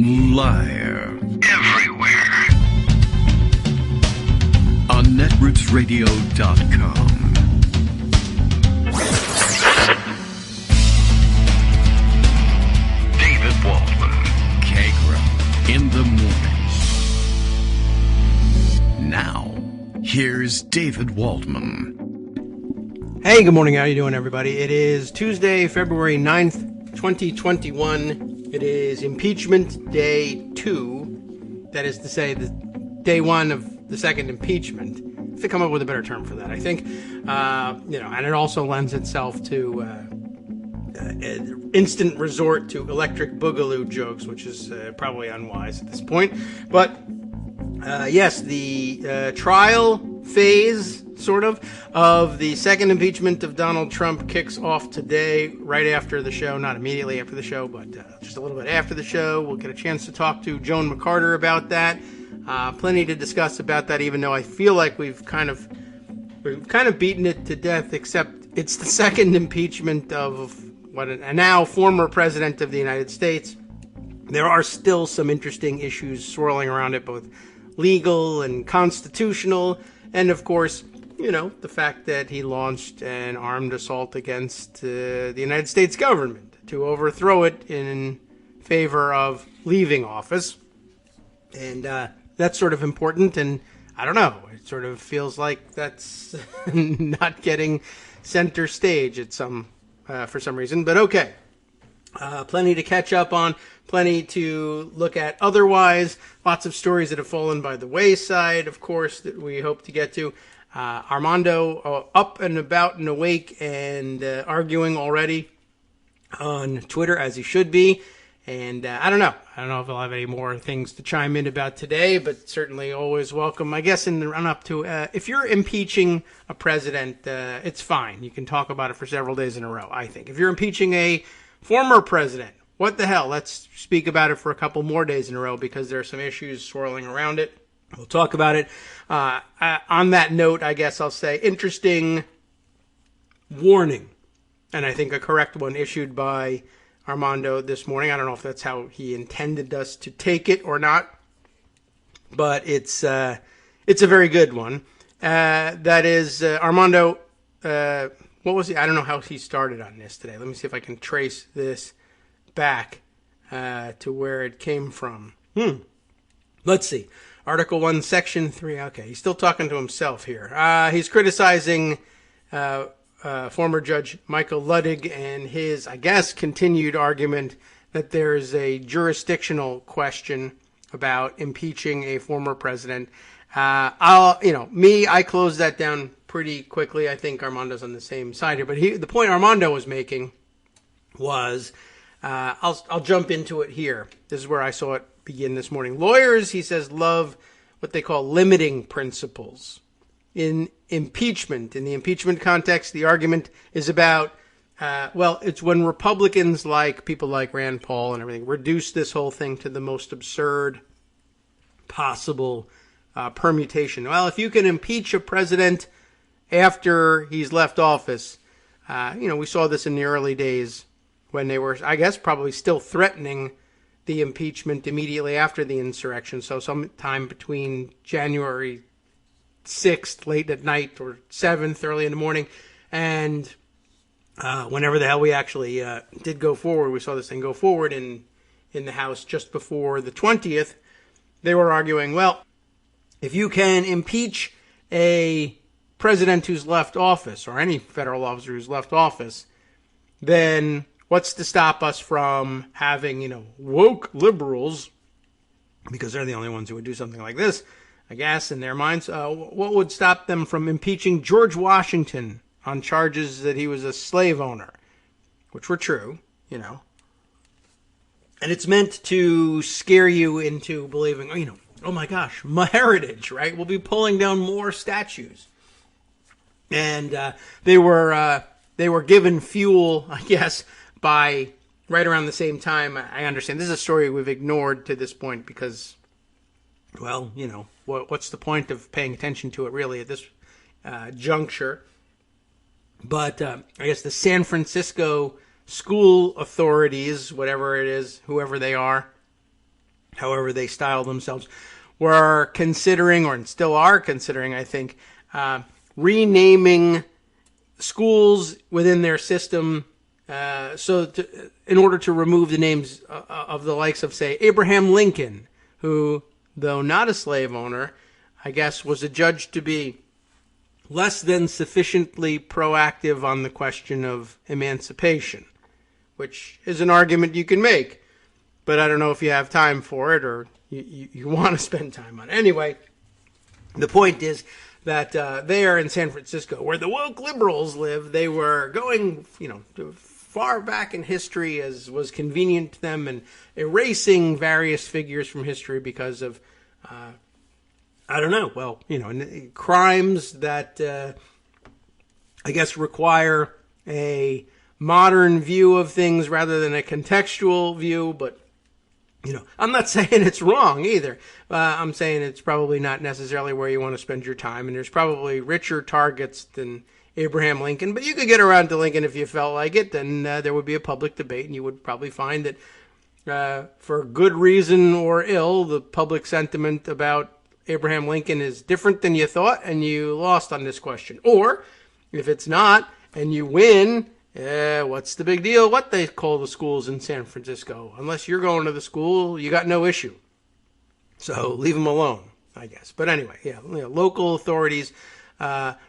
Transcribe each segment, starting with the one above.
liar. Everywhere. On netrootsradio.com. David Waldman. Kagro. In the morning. Now, here's David Waldman. Hey, good morning. How you doing, everybody? It is Tuesday, February 9th, 2021. It is impeachment day 2. That is to say, the day 1 of the second impeachment. I have to come up with a better term for that, I think. And it also lends itself to instant resort to electric boogaloo jokes, which is probably unwise at this point. But yes, the trial phase, sort of the second impeachment of Donald Trump kicks off today, right after the show. Not immediately after the show, but just a little bit after the show. We'll get a chance to talk to Joan McCarter about that. Plenty to discuss about that, even though I feel like we've kind of beaten it to death, except it's the second impeachment of a now former president of the United States. There are still some interesting issues swirling around it, both legal and constitutional, and of course, the fact that he launched an armed assault against the United States government to overthrow it in favor of leaving office. And that's sort of important, and I don't know, it sort of feels like that's not getting center stage for some reason, but okay. Plenty to catch up on, plenty to look at otherwise, lots of stories that have fallen by the wayside, of course, that we hope to get to. Armando up and about and awake and arguing already on Twitter, as he should be. And I don't know if I'll have any more things to chime in about today, but certainly always welcome. I guess in the run-up to, if you're impeaching a president, it's fine. You can talk about it for several days in a row, I think. If you're impeaching a former president, what the hell? Let's speak about it for a couple more days in a row because there are some issues swirling around it. We'll talk about it. On that note, I guess I'll say interesting warning, and I think a correct one issued by Armando this morning. I don't know if that's how he intended us to take it or not, but it's a very good one. That is Armando. What was he? I don't know how he started on this today. Let me see if I can trace this back to where it came from. Let's see. Article 1, Section 3. Okay, he's still talking to himself here. He's criticizing former Judge Michael Luttig and his, I guess, continued argument that there is a jurisdictional question about impeaching a former president. I closed that down pretty quickly. I think Armando's on the same side here. But the point Armando was making was, I'll jump into it here. This is where I saw it begin this morning. Lawyers, he says, love what they call limiting principles. In impeachment, in the impeachment context, the argument is about, it's when Republicans people like Rand Paul and everything reduce this whole thing to the most absurd possible permutation. Well, if you can impeach a president after he's left office, we saw this in the early days when they were, I guess, probably still threatening the impeachment immediately after the insurrection. So sometime between January 6th, late at night, or 7th, early in the morning, and whenever the hell we actually did go forward, we saw this thing go forward in the House just before the 20th, they were arguing, well, if you can impeach a president who's left office, or any federal officer who's left office, then what's to stop us from having, woke liberals, because they're the only ones who would do something like this, I guess, in their minds, what would stop them from impeaching George Washington on charges that he was a slave owner, which were true, And it's meant to scare you into believing, oh my gosh, my heritage, right? We'll be pulling down more statues. And they were given fuel, I guess, by right around the same time. I understand this is a story we've ignored to this point because, well, what's the point of paying attention to it really at this juncture? But I guess the San Francisco school authorities, whatever it is, whoever they are, however they style themselves, were considering, or still are considering, I think, renaming schools within their system in order to remove the names of the likes of, say, Abraham Lincoln, who, though not a slave owner, I guess was adjudged to be less than sufficiently proactive on the question of emancipation, which is an argument you can make, but I don't know if you have time for it or you want to spend time on it. Anyway, the point is that there in San Francisco, where the woke liberals live, they were going, far back in history as was convenient to them and erasing various figures from history because of, crimes that I guess require a modern view of things rather than a contextual view. But, I'm not saying it's wrong either. I'm saying it's probably not necessarily where you want to spend your time. And there's probably richer targets than Abraham Lincoln. But you could get around to Lincoln if you felt like it. Then there would be a public debate, and you would probably find that for good reason or ill, the public sentiment about Abraham Lincoln is different than you thought, and you lost on this question. Or, if it's not, and you win, what's the big deal? What they call the schools in San Francisco? Unless you're going to the school, you got no issue. So leave them alone, I guess. But anyway, local authorities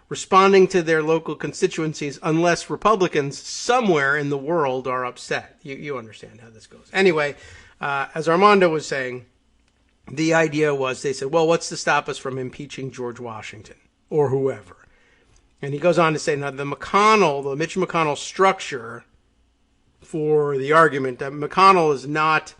responding to their local constituencies, unless Republicans somewhere in the world are upset. You understand how this goes. Anyway, as Armando was saying, the idea was, they said, well, what's to stop us from impeaching George Washington or whoever? And he goes on to say, now the Mitch McConnell structure for the argument that McConnell is not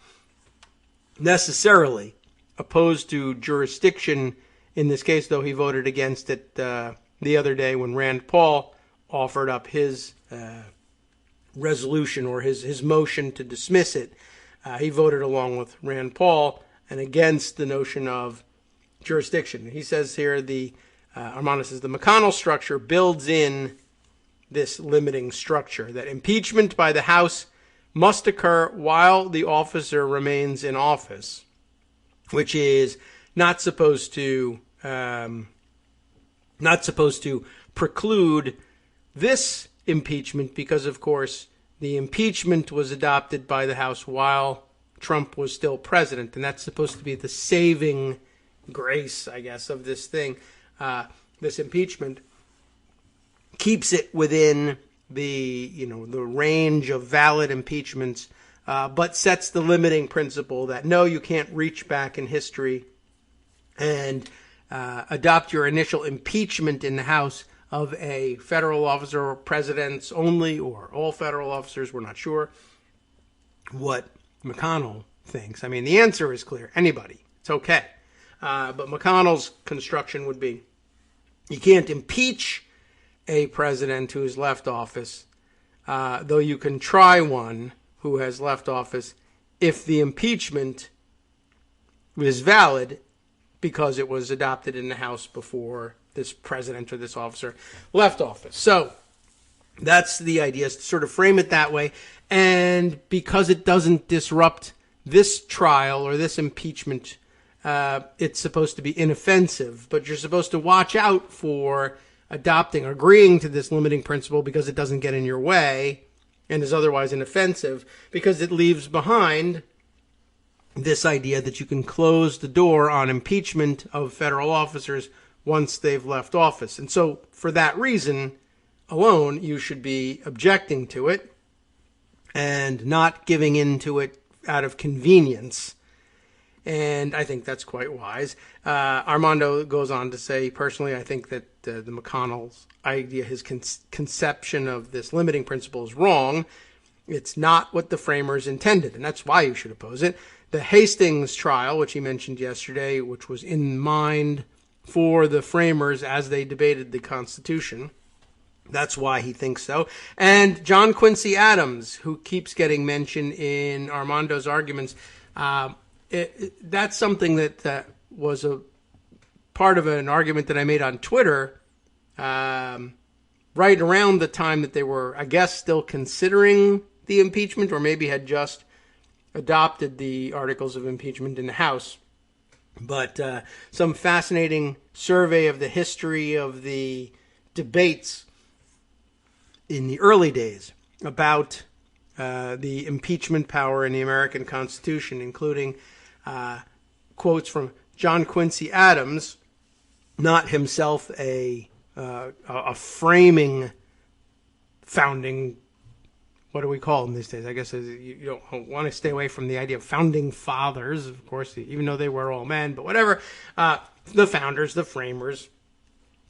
necessarily opposed to jurisdiction in this case, though he voted against it the other day when Rand Paul offered up his resolution or his motion to dismiss it. He voted along with Rand Paul and against the notion of jurisdiction. He says here, Armando says, the McConnell structure builds in this limiting structure, that impeachment by the House must occur while the officer remains in office, which is not supposed to preclude this impeachment because, of course, the impeachment was adopted by the House while Trump was still president, and that's supposed to be the saving grace, I guess, of this thing. This impeachment keeps it within the range of valid impeachments, but sets the limiting principle that no, you can't reach back in history and adopt your initial impeachment in the House of a federal officer or presidents only, or all federal officers. We're not sure what McConnell thinks. I mean, the answer is clear. Anybody. It's okay. But McConnell's construction would be, you can't impeach a president who has left office, though you can try one who has left office if the impeachment is valid because it was adopted in the House before this president or this officer left office. So that's the idea, is to sort of frame it that way. And because it doesn't disrupt this trial or this impeachment, it's supposed to be inoffensive. But you're supposed to watch out for agreeing to this limiting principle because it doesn't get in your way and is otherwise inoffensive, because it leaves behind this idea that you can close the door on impeachment of federal officers once they've left office. And so for that reason alone, you should be objecting to it and not giving in to it out of convenience. And I think that's quite wise. Armando goes on to say, personally, I think that the McConnell's idea, his conception of this limiting principle is wrong. It's not what the framers intended, and that's why you should oppose it. The Hastings trial, which he mentioned yesterday, which was in mind for the framers as they debated the Constitution, that's why he thinks so. And John Quincy Adams, who keeps getting mentioned in Armando's arguments, that's something that was a part of an argument that I made on Twitter right around the time that they were, I guess, still considering the impeachment, or maybe had just adopted the articles of impeachment in the House. But some fascinating survey of the history of the debates in the early days about the impeachment power in the American Constitution, including quotes from John Quincy Adams, not himself a framing founding. What do we call them these days? I guess you don't want to stay away from the idea of founding fathers, of course, even though they were all men, but whatever. The founders, the framers,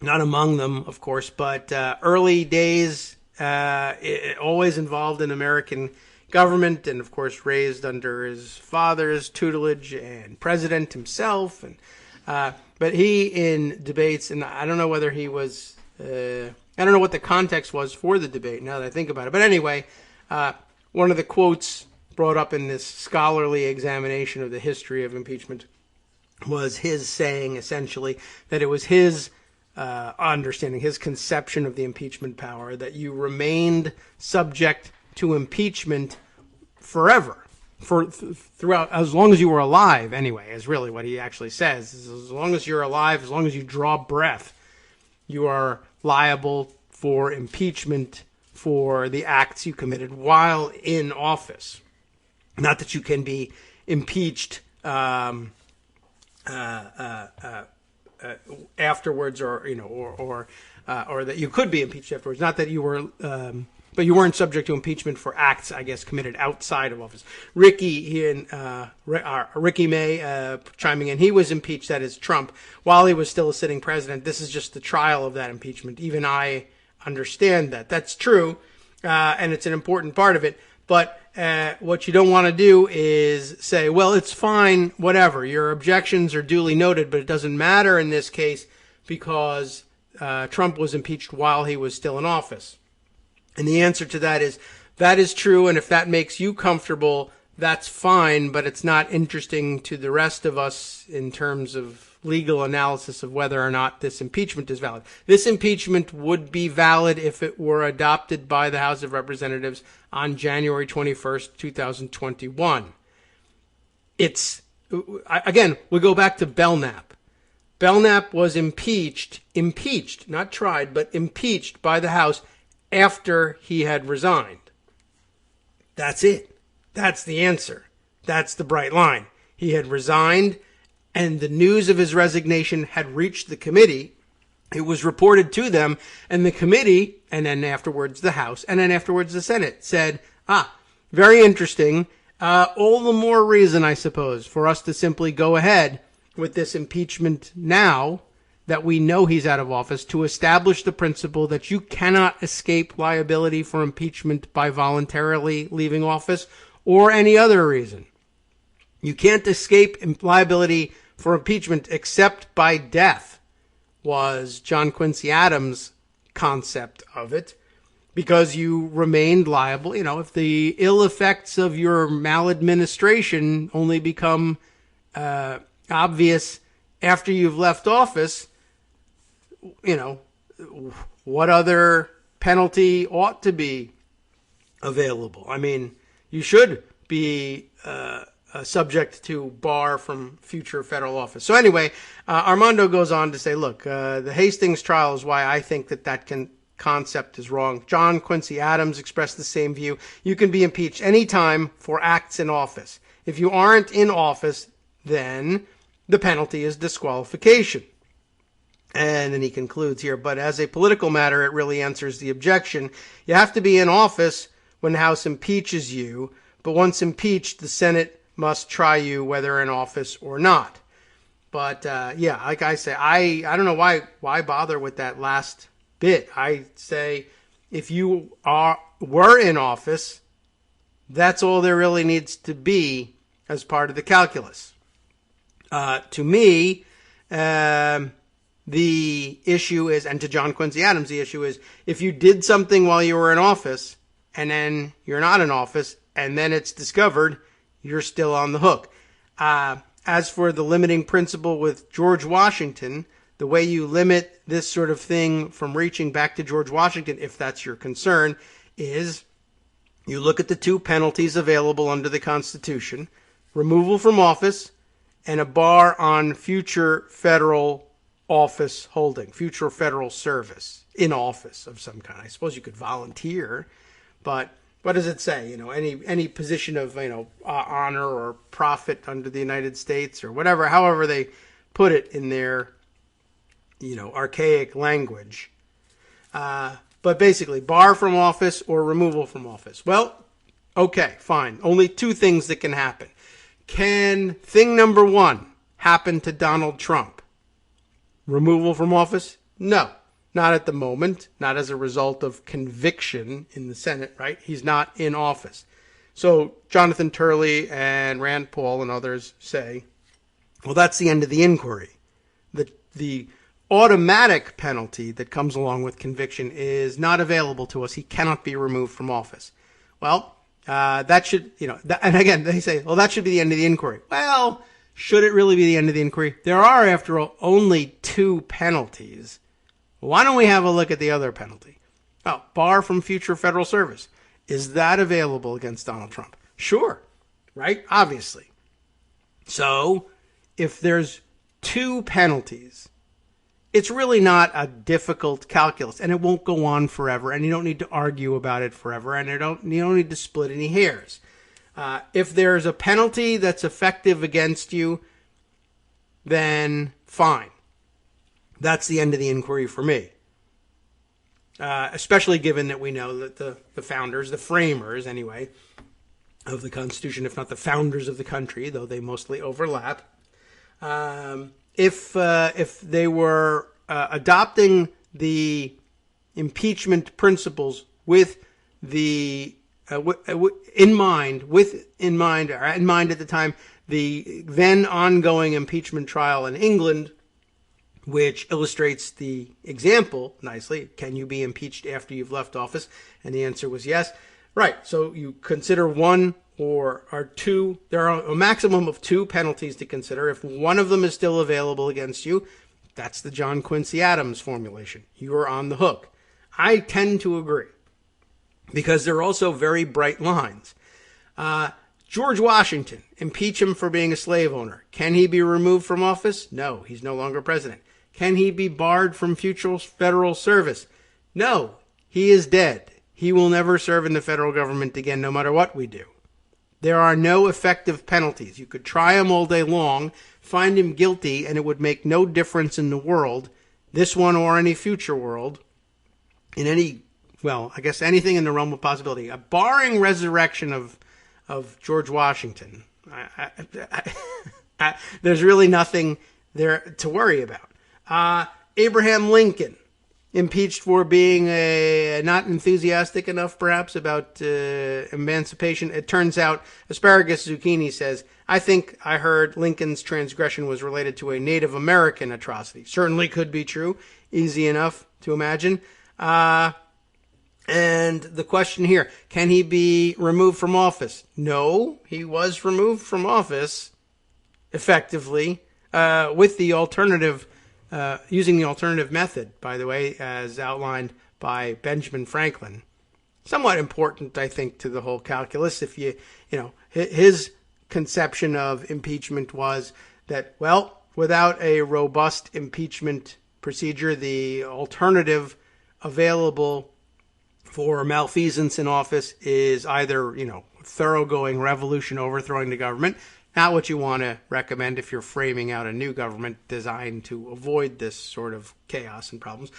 not among them, of course, but early days, always involved in American government, and of course raised under his father's tutelage and president himself. And but he, in debates, and I don't know whether he was, I don't know what the context was for the debate now that I think about it. But anyway, one of the quotes brought up in this scholarly examination of the history of impeachment was his saying, essentially, that it was his understanding, his conception of the impeachment power, that you remained subject to impeachment forever, throughout, as long as you were alive, anyway, is really what he actually says. As long as you're alive, as long as you draw breath, you are liable for impeachment for the acts you committed while in office. Not that you can be impeached afterwards, or that you could be impeached afterwards. Not that you were, but you weren't subject to impeachment for acts, I guess, committed outside of office. Ricky May chiming in, he was impeached, that is Trump, while he was still a sitting president. This is just the trial of that impeachment. Even I understand that. That's true, and it's an important part of it. But what you don't want to do is say, well, it's fine, whatever. Your objections are duly noted, but it doesn't matter in this case because Trump was impeached while he was still in office. And the answer to that is true, and if that makes you comfortable, that's fine, but it's not interesting to the rest of us in terms of legal analysis of whether or not this impeachment is valid. This impeachment would be valid if it were adopted by the House of Representatives on January 21st, 2021. Again, we go back to Belknap. Belknap was impeached, not tried, but impeached by the House after he had resigned. That's it. That's the answer. That's the bright line. He had resigned, and the news of his resignation had reached the committee. It was reported to them, and the committee, and then afterwards the House, and then afterwards the Senate said, very interesting. All the more reason, I suppose, for us to simply go ahead with this impeachment now that we know he's out of office, to establish the principle that you cannot escape liability for impeachment by voluntarily leaving office or any other reason. You can't escape liability for impeachment except by death, was John Quincy Adams' concept of it, because you remained liable. If the ill effects of your maladministration only become obvious after you've left office, what other penalty ought to be available? I mean, you should be subject to bar from future federal office. So anyway, Armando goes on to say, look, the Hastings trial is why I think that concept is wrong. John Quincy Adams expressed the same view. You can be impeached anytime for acts in office. If you aren't in office, then the penalty is disqualification. And then he concludes here, but as a political matter, it really answers the objection. You have to be in office when the House impeaches you, but once impeached, the Senate must try you whether in office or not. But like I say, I don't know why bother with that last bit. I say if you were in office, that's all there really needs to be as part of the calculus. To me, the issue is, and to John Quincy Adams, the issue is, if you did something while you were in office and then you're not in office and then it's discovered, you're still on the hook. As for the limiting principle with George Washington, the way you limit this sort of thing from reaching back to George Washington, if that's your concern, is You look at the two penalties available under the Constitution: removal from office and a bar on future federal office holding, future federal service in office of some kind. I suppose you could volunteer, but what does it say? Any position of honor or profit under the United States or whatever, however they put it in their archaic language. But basically, bar from office or removal from office. Well, okay, fine. Only two things that can happen. Can thing number one happen to Donald Trump? Removal from office? No, not at the moment. Not as a result of conviction in the Senate, right? He's not in office. So Jonathan Turley and Rand Paul and others say, well, that's the end of the inquiry. The automatic penalty that comes along with conviction is not available to us. He cannot be removed from office. Well, that should, and again, they say, well, that should be the end of the inquiry. Well, should it really be the end of the inquiry? There are, after all, only two penalties. Why don't we have a look at the other penalty? Oh, bar from future federal service. Is that available against Donald Trump? Sure, right? Obviously. So, if there's two penalties, it's really not a difficult calculus, and it won't go on forever, and you don't need to argue about it forever, and you don't need to split any hairs. If there's a penalty that's effective against you, then fine. That's the end of the inquiry for me. Especially given that we know that the founders, the framers anyway, of the Constitution, if not the founders of the country, though they mostly overlap, if they were adopting the impeachment principles with the in mind at the time the then ongoing impeachment trial in England, which illustrates the example nicely. Can you be impeached after you've left office? And the answer was yes. Right. So you consider one or two. There are a maximum of two penalties to consider. If one of them is still available against you, that's the John Quincy Adams formulation. You are on the hook. I tend to agree, because there are also very bright lines. George Washington, impeach him for being a slave owner. Can he be removed from office? No, he's no longer president. Can he be barred from future federal service? No, he is dead. He will never serve in the federal government again, no matter what we do. There are no effective penalties. You could try him all day long, find him guilty, and it would make no difference in the world, this one or any future world, in any, well, I guess anything in the realm of possibility. Barring resurrection of George Washington, there's really nothing there to worry about. Abraham Lincoln, impeached for being not enthusiastic enough, perhaps, about emancipation. It turns out, Asparagus Zucchini says, I think I heard Lincoln's transgression was related to a Native American atrocity. Certainly could be true. Easy enough to imagine. And the question here, can he be removed from office? No, he was removed from office effectively with the alternative, using the alternative method, by the way, as outlined by Benjamin Franklin. Somewhat important, I think, to the whole calculus. If his conception of impeachment was that, well, without a robust impeachment procedure, the alternative available for malfeasance in office is either, thoroughgoing revolution, overthrowing the government. Not what you want to recommend if you're framing out a new government designed to avoid this sort of chaos and problems.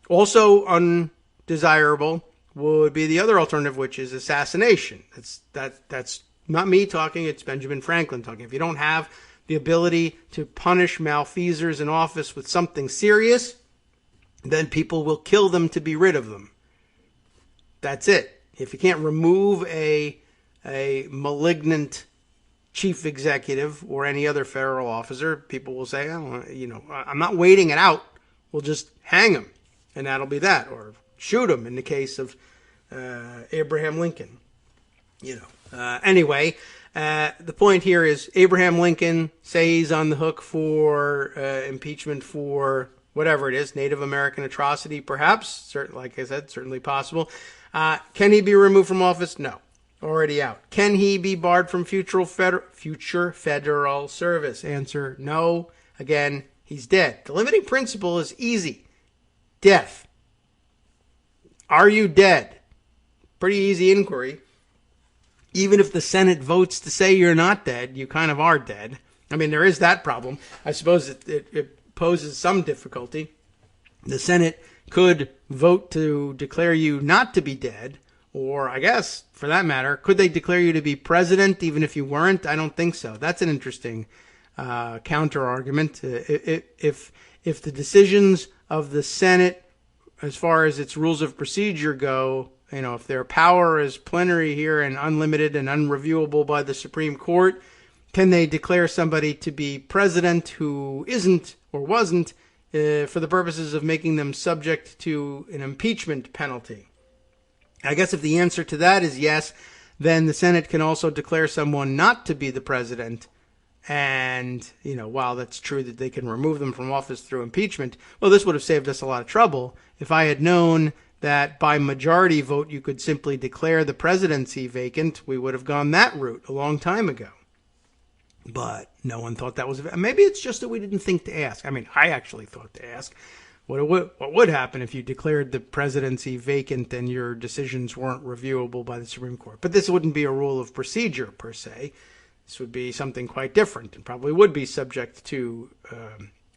Also undesirable would be the other alternative, which is assassination. That's not me talking, it's Benjamin Franklin talking. If you don't have the ability to punish malfeasors in office with something serious, then people will kill them to be rid of them. That's it. If you can't remove a malignant chief executive or any other federal officer, people will say, I'm not waiting it out. We'll just hang him, and that'll be that. Or shoot him in the case of Abraham Lincoln. Anyway, the point here is Abraham Lincoln, say he's on the hook for impeachment for whatever it is, Native American atrocity, perhaps. Like I said, certainly possible. Can he be removed from office? No. Already out. Can he be barred from future federal service? Answer, no. Again, he's dead. The limiting principle is easy. Death. Are you dead? Pretty easy inquiry. Even if the Senate votes to say you're not dead, you kind of are dead. I mean, there is that problem. I suppose it poses some difficulty. The Senate could vote to declare you not to be dead, or I guess, for that matter, could they declare you to be president even if you weren't? I don't think so. That's an interesting counter-argument. If the decisions of the Senate, as far as its rules of procedure go, if their power is plenary here and unlimited and unreviewable by the Supreme Court, can they declare somebody to be president who isn't or wasn't for the purposes of making them subject to an impeachment penalty? I guess if the answer to that is yes, then the Senate can also declare someone not to be the president. And, while that's true that they can remove them from office through impeachment, well, this would have saved us a lot of trouble. If I had known that by majority vote you could simply declare the presidency vacant, we would have gone that route a long time ago. But no one thought that was... Maybe it's just that we didn't think to ask. I mean, I actually thought to ask. What would happen if you declared the presidency vacant and your decisions weren't reviewable by the Supreme Court? But this wouldn't be a rule of procedure, per se. This would be something quite different and probably would be subject to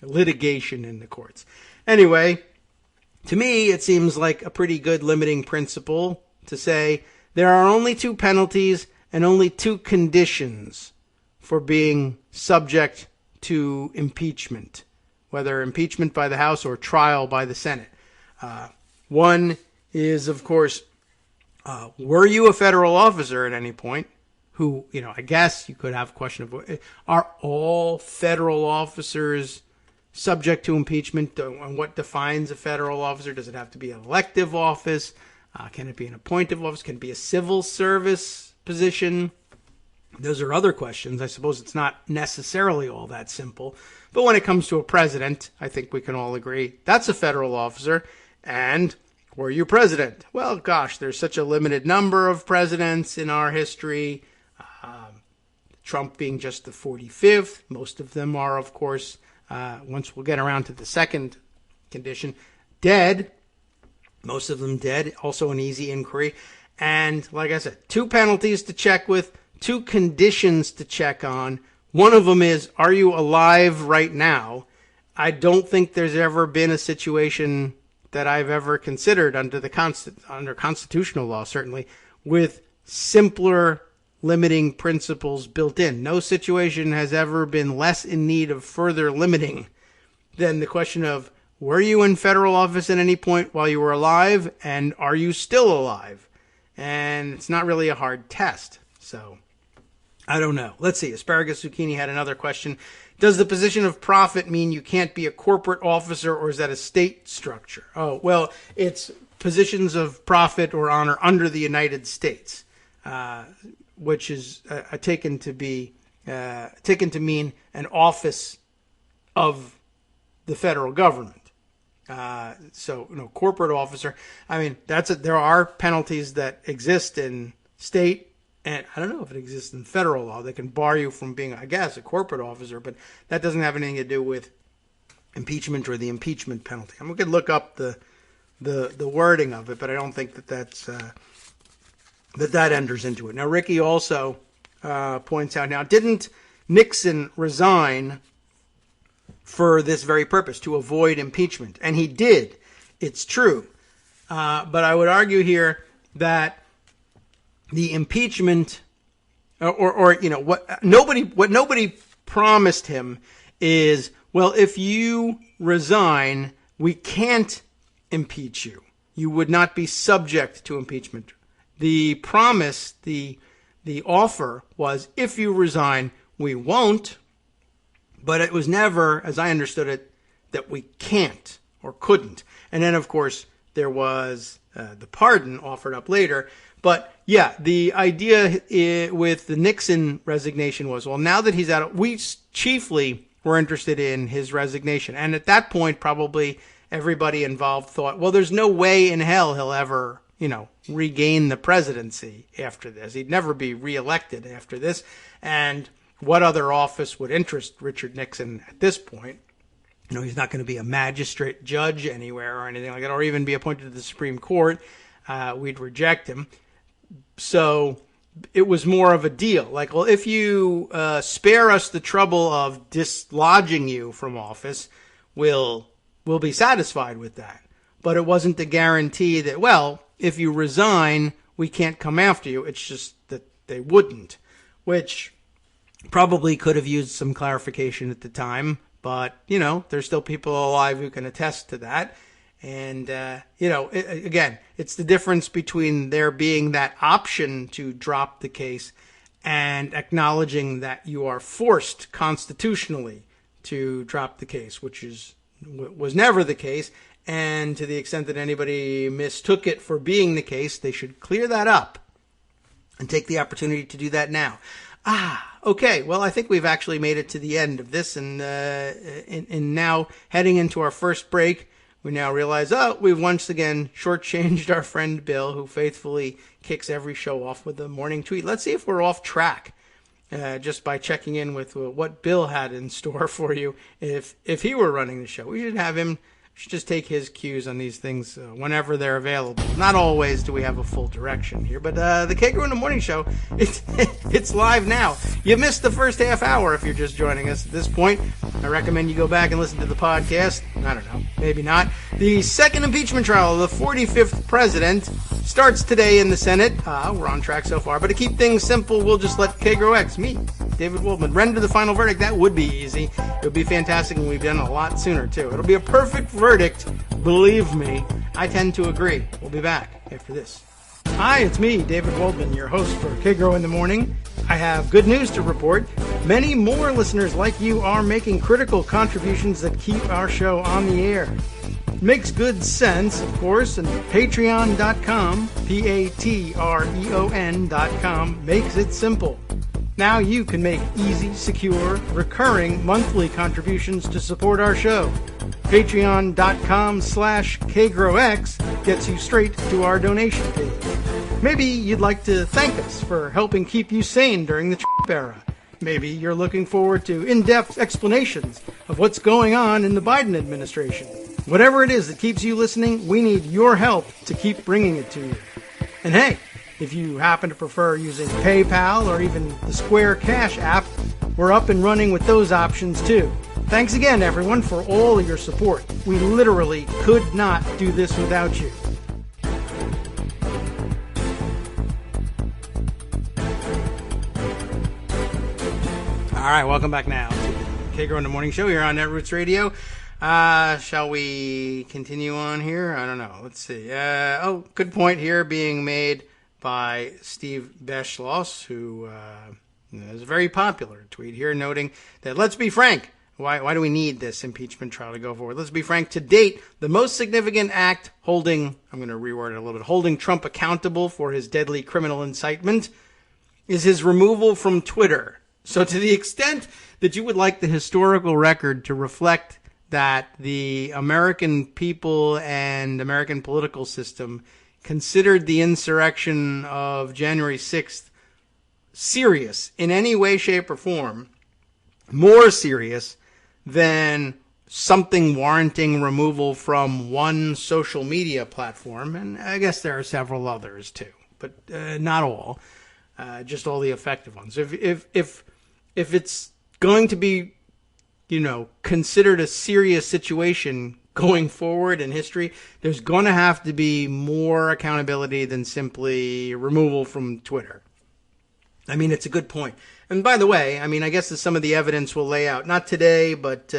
litigation in the courts. Anyway, to me, it seems like a pretty good limiting principle to say there are only two penalties and only two conditions for being subject to impeachment, whether impeachment by the House or trial by the Senate. One is, of course, were you a federal officer at any point? Who, I guess you could have a question of, are all federal officers subject to impeachment? And what defines a federal officer? Does it have to be an elective office? Can it be an appointive office? Can it be a civil service position? Those are other questions. I suppose it's not necessarily all that simple. But when it comes to a president, I think we can all agree that's a federal officer. And were you president? Well, gosh, there's such a limited number of presidents in our history. Trump being just the 45th. Most of them are, of course, once we'll get around to the second condition, dead. Most of them dead. Also an easy inquiry. And like I said, two penalties to check with, two conditions to check on. One of them is, are you alive right now? I don't think there's ever been a situation that I've ever considered under constitutional law, certainly, with simpler limiting principles built in. No situation has ever been less in need of further limiting than the question of, were you in federal office at any point while you were alive, and are you still alive? And it's not really a hard test. So, I don't know. Let's see. Asparagus Zucchini had another question. Does the position of prophet mean you can't be a corporate officer, or is that a state structure? Oh, well, it's positions of profit or honor under the United States, which is taken to mean an office of the federal government. Corporate officer. I mean, there are penalties that exist in state, and I don't know if it exists in federal law. They can bar you from being, I guess, a corporate officer, but that doesn't have anything to do with impeachment or the impeachment penalty. We could look up the wording of it, but I don't think that enters into it. Now, Ricky also points out, now, didn't Nixon resign for this very purpose, to avoid impeachment? And he did. It's true. But I would argue here that the impeachment, what nobody promised him is, well, if you resign, we can't impeach you. You would not be subject to impeachment. The promise, the offer was, if you resign, we won't. But it was never, as I understood it, that we can't or couldn't. And then, of course, there was the pardon offered up later. But, yeah, the idea with the Nixon resignation was, well, now that he's out, we chiefly were interested in his resignation. And at that point, probably everybody involved thought, well, there's no way in hell he'll ever, regain the presidency after this. He'd never be reelected after this. And what other office would interest Richard Nixon at this point? He's not going to be a magistrate judge anywhere or anything like that, or even be appointed to the Supreme Court. We'd reject him. So it was more of a deal. Like, well, if you spare us the trouble of dislodging you from office, we'll be satisfied with that. But it wasn't a guarantee that, well, if you resign, we can't come after you. It's just that they wouldn't, which probably could have used some clarification at the time. But, there's still people alive who can attest to that. And, again, it's the difference between there being that option to drop the case and acknowledging that you are forced constitutionally to drop the case, which was never the case. And to the extent that anybody mistook it for being the case, they should clear that up and take the opportunity to do that now. Okay. Well, I think we've actually made it to the end of this, and now heading into our first break, we now realize, we've once again shortchanged our friend Bill, who faithfully kicks every show off with a morning tweet. Let's see if we're off track, just by checking in with what Bill had in store for you. If he were running the show, we should have him. Should just take his cues on these things whenever they're available. Not always do we have a full direction here, but the Kagro in the Morning Show, it's live now. You missed the first half hour if you're just joining us at this point. I recommend you go back and listen to the podcast. I don't know, maybe not. The second impeachment trial of the 45th president starts today in the Senate. We're on track so far, but to keep things simple, we'll just let Kagro X, me, David Waldman, render the final verdict. That would be easy. It would be fantastic, and we've done it a lot sooner, too. It'll be a perfect verdict, believe me. I tend to agree. We'll be back after this. Hi, it's me, David Waldman, your host for Kagro in the Morning. I have good news to report. Many more listeners like you are making critical contributions that keep our show on the air. It makes good sense, of course, and patreon.com, Patreon.com, makes it simple. Now you can make easy, secure, recurring monthly contributions to support our show. Patreon.com/KagroX gets you straight to our donation page. Maybe you'd like to thank us for helping keep you sane during the Trump era. Maybe you're looking forward to in-depth explanations of what's going on in the Biden administration. Whatever it is that keeps you listening, we need your help to keep bringing it to you. And hey, if you happen to prefer using PayPal or even the Square Cash app, we're up and running with those options too. Thanks again, everyone, for all of your support. We literally could not do this without you. All right, welcome back now to Kagro in the Morning Show here on Netroots Radio. Shall we continue on here? I don't know. Let's see. Good point here being made by Steve Beschloss, who is a very popular tweet here, noting that, let's be frank, why do we need this impeachment trial to go forward? Let's be frank, to date, the most significant act holding, I'm going to reword it a little bit, holding Trump accountable for his deadly criminal incitement is his removal from Twitter. So to the extent that you would like the historical record to reflect that the American people and American political system considered the insurrection of January 6th serious in any way, shape, or form, more serious than something warranting removal from one social media platform, and I guess there are several others too, but not all, just all the effective ones. If it's going to be, considered a serious situation going forward in history, there's going to have to be more accountability than simply removal from Twitter. I mean, it's a good point. And by the way, I guess that some of the evidence will lay out, not today, but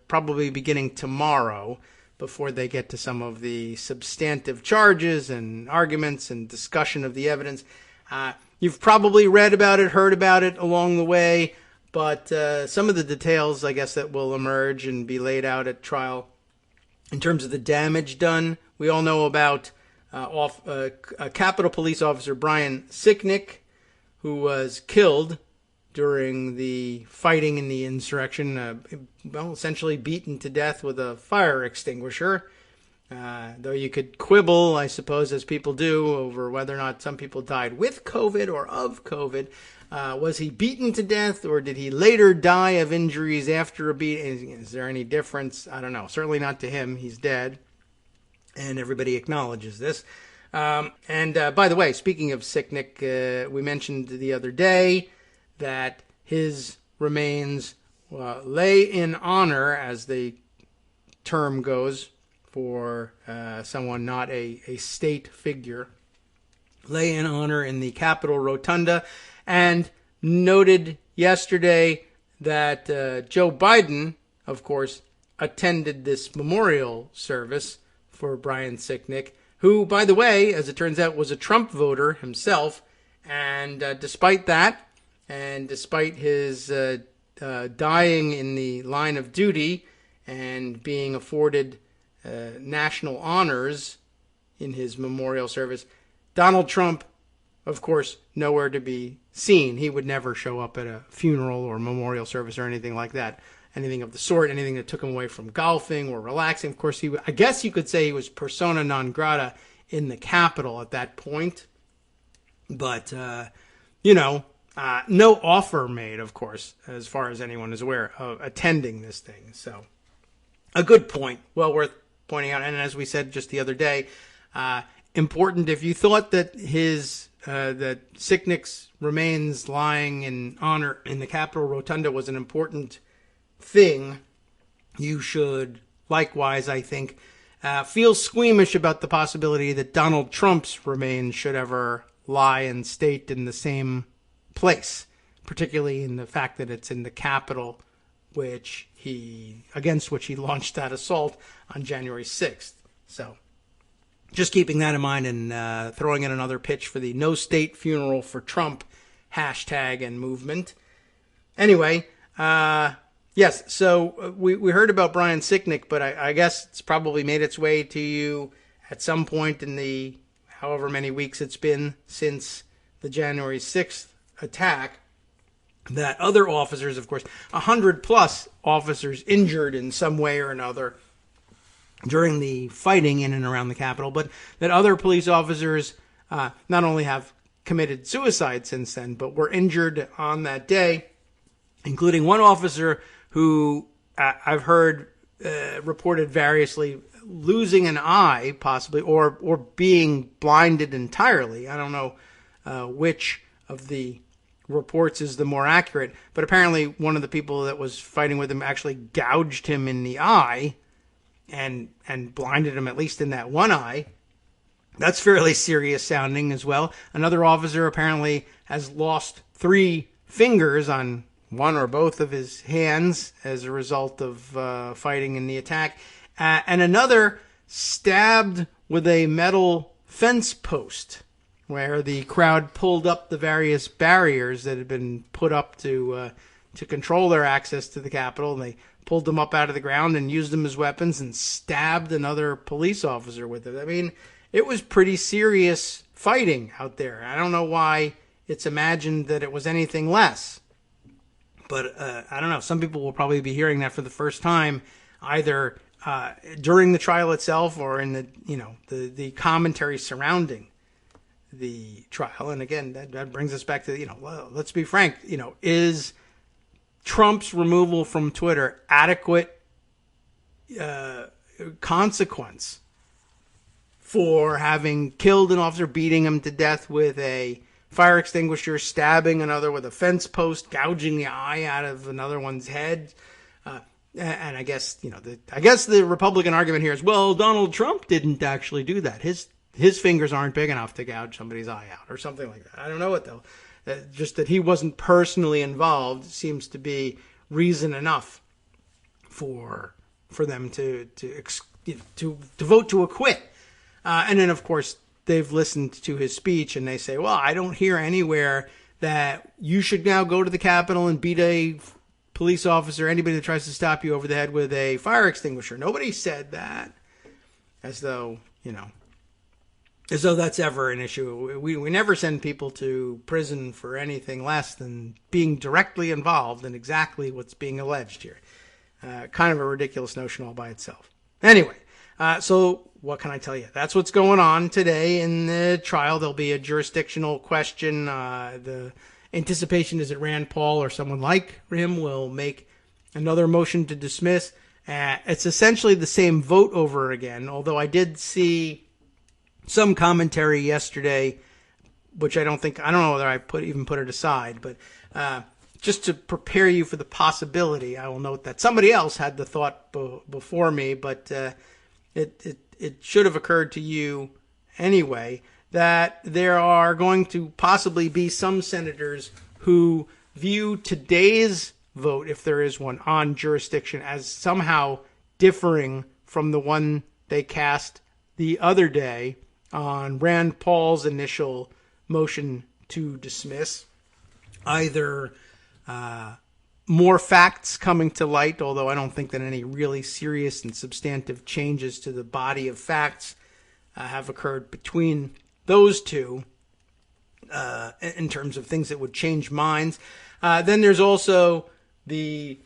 probably beginning tomorrow, before they get to some of the substantive charges and arguments and discussion of the evidence. You've probably read about it, heard about it along the way, but some of the details, I guess, that will emerge and be laid out at trial in terms of the damage done. We all know about Capitol Police Officer Brian Sicknick, who was killed during the fighting in the insurrection, essentially beaten to death with a fire extinguisher. Though you could quibble, I suppose, as people do, over whether or not some people died with COVID or of COVID. Was he beaten to death, or did he later die of injuries after a beating? Is there any difference? I don't know. Certainly not to him. He's dead, and everybody acknowledges this. And by the way, speaking of Sicknick, we mentioned the other day that his remains lay in honor, as the term goes, for someone not a state figure, lay in honor in the Capitol Rotunda, and noted yesterday that Joe Biden, of course, attended this memorial service for Brian Sicknick, who, by the way, as it turns out, was a Trump voter himself, and despite that, and despite his dying in the line of duty and being afforded national honors in his memorial service, Donald Trump, of course, nowhere to be seen. He would never show up at a funeral or memorial service or anything like that, anything of the sort, anything that took him away from golfing or relaxing. Of course, I guess you could say he was persona non grata in the Capitol at that point. But, no offer made, of course, as far as anyone is aware, of attending this thing. So, a good point, well worth pointing out. And as we said just the other day, important, if you thought that that Sicknick's remains lying in honor in the Capitol Rotunda was an important thing, you should likewise, I think, feel squeamish about the possibility that Donald Trump's remains should ever lie in state in the same place, particularly in the fact that it's in the Capitol, against which he launched that assault on January 6th. So, just keeping that in mind and throwing in another pitch for the No State Funeral for Trump hashtag and movement. Anyway, yes, so we heard about Brian Sicknick, but I guess it's probably made its way to you at some point in the however many weeks it's been since the January 6th attack, that other officers, of course, 100 plus officers injured in some way or another during the fighting in and around the Capitol, but that other police officers not only have committed suicide since then, but were injured on that day, including one officer who I've heard reported variously losing an eye, possibly, or being blinded entirely. I don't know which of the reports is the more accurate, but apparently one of the people that was fighting with him actually gouged him in the eye and blinded him at least in that one eye. That's fairly serious sounding as well. Another officer apparently has lost 3 fingers on one or both of his hands as a result of fighting in the attack. And another stabbed with a metal fence post, where the crowd pulled up the various barriers that had been put up to control their access to the Capitol, and they pulled them up out of the ground and used them as weapons and stabbed another police officer with it. I mean, it was pretty serious fighting out there. I don't know why it's imagined that it was anything less. But I don't know. Some people will probably be hearing that for the first time, either during the trial itself or in the commentary surrounding the trial. And again, that brings us back to, well, let's be frank, is Trump's removal from Twitter adequate consequence for having killed an officer, beating him to death with a fire extinguisher, stabbing another with a fence post, gouging the eye out of another one's head? And I guess, the Republican argument here is, well, Donald Trump didn't actually do that. His fingers aren't big enough to gouge somebody's eye out or something like that. I don't know what though. Just that he wasn't personally involved seems to be reason enough for them to vote to acquit. And then, of course, they've listened to his speech and they say, well, I don't hear anywhere that you should now go to the Capitol and beat a police officer, anybody that tries to stop you, over the head with a fire extinguisher. Nobody said that. As though that's ever an issue. We never send people to prison for anything less than being directly involved in exactly what's being alleged here. Kind of a ridiculous notion all by itself. Anyway, so what can I tell you? That's what's going on today in the trial. There'll be a jurisdictional question. The anticipation is that Rand Paul or someone like him will make another motion to dismiss. It's essentially the same vote over again, although I did see some commentary yesterday, which I don't know whether I put it aside, but just to prepare you for the possibility, I will note that somebody else had the thought before me, but it should have occurred to you anyway, that there are going to possibly be some senators who view today's vote, if there is one, on jurisdiction as somehow differing from the one they cast the other day on Rand Paul's initial motion to dismiss. Either more facts coming to light, although I don't think that any really serious and substantive changes to the body of facts have occurred between those two in terms of things that would change minds. Then there's also the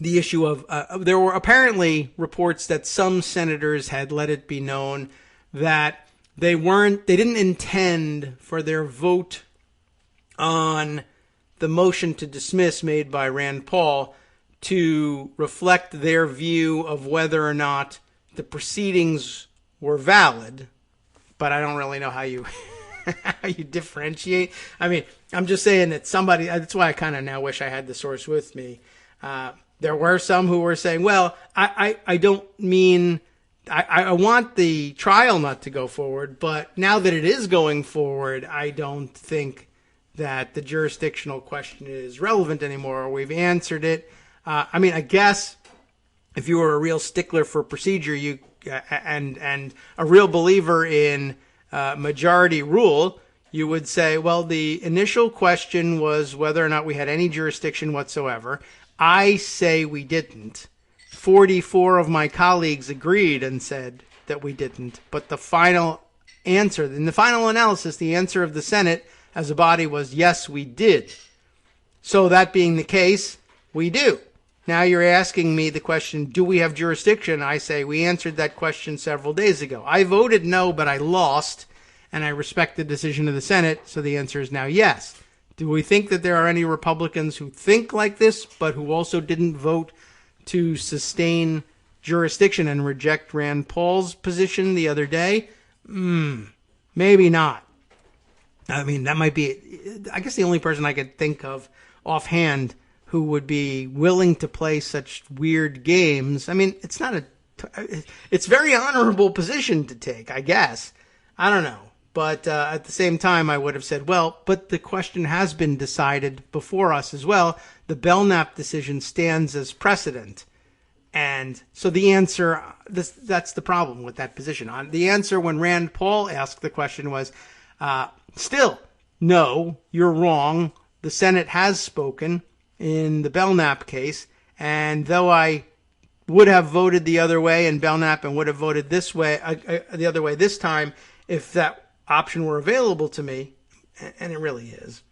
issue of there were apparently reports that some senators had let it be known that they didn't intend for their vote on the motion to dismiss made by Rand Paul to reflect their view of whether or not the proceedings were valid. But I don't really know how you how you differentiate. I mean, I'm just saying that somebody, that's why I kind of now wish I had the source with me. There were some who were saying, well, I don't mean, I want the trial not to go forward, but now that it is going forward, I don't think that the jurisdictional question is relevant anymore. We've answered it. I mean, I guess if you were a real stickler for procedure, and a real believer in majority rule, you would say, well, the initial question was whether or not we had any jurisdiction whatsoever. I say we didn't. 44 of my colleagues agreed and said that we didn't. But the final answer, in the final analysis, the answer of the Senate as a body was, yes, we did. So that being the case, we do. Now you're asking me the question, do we have jurisdiction? I say we answered that question several days ago. I voted no, but I lost, and I respect the decision of the Senate, so the answer is now yes. Do we think that there are any Republicans who think like this, but who also didn't vote to sustain jurisdiction and reject Rand Paul's position the other day? Maybe not. I mean, that might be, I guess, the only person I could think of offhand who would be willing to play such weird games. I mean, it's a very honorable position to take, I guess. I don't know. But at the same time, I would have said, well, but the question has been decided before us as well. The Belknap decision stands as precedent. And so the answer, that's the problem with that position. The answer when Rand Paul asked the question was, still, no, you're wrong. The Senate has spoken in the Belknap case, and though I would have voted the other way in Belknap and would have voted this way, the other way this time, if that option were available to me, and it really is,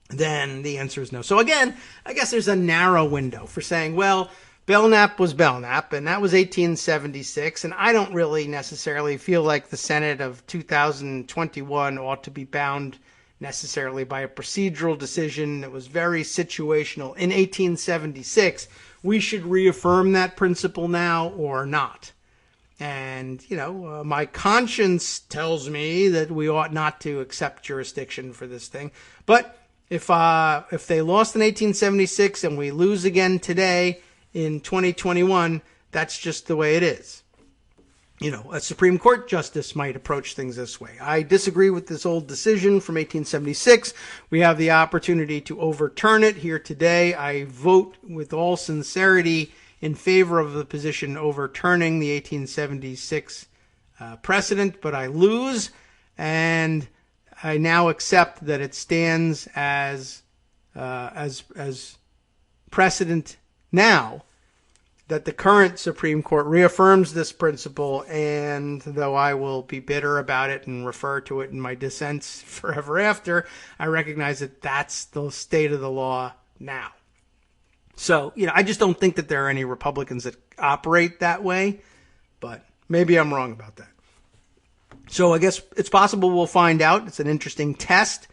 then the answer is no. So again, I guess there's a narrow window for saying, well, Belknap was Belknap, and that was 1876, and I don't really necessarily feel like the Senate of 2021 ought to be bound necessarily by a procedural decision that was very situational in 1876. We should reaffirm that principle now or not. And, my conscience tells me that we ought not to accept jurisdiction for this thing. But if they lost in 1876 and we lose again today in 2021, that's just the way it is. A Supreme Court justice might approach things this way. I disagree with this old decision from 1876. We have the opportunity to overturn it here today. I vote with all sincerity in favor of the position overturning the 1876 precedent, but I lose, and I now accept that it stands as precedent now, that the current Supreme Court reaffirms this principle, and though I will be bitter about it and refer to it in my dissents forever after, I recognize that that's the state of the law now. So, I just don't think that there are any Republicans that operate that way, but Maybe I'm wrong about that. So I guess it's possible we'll find out. It's an interesting test,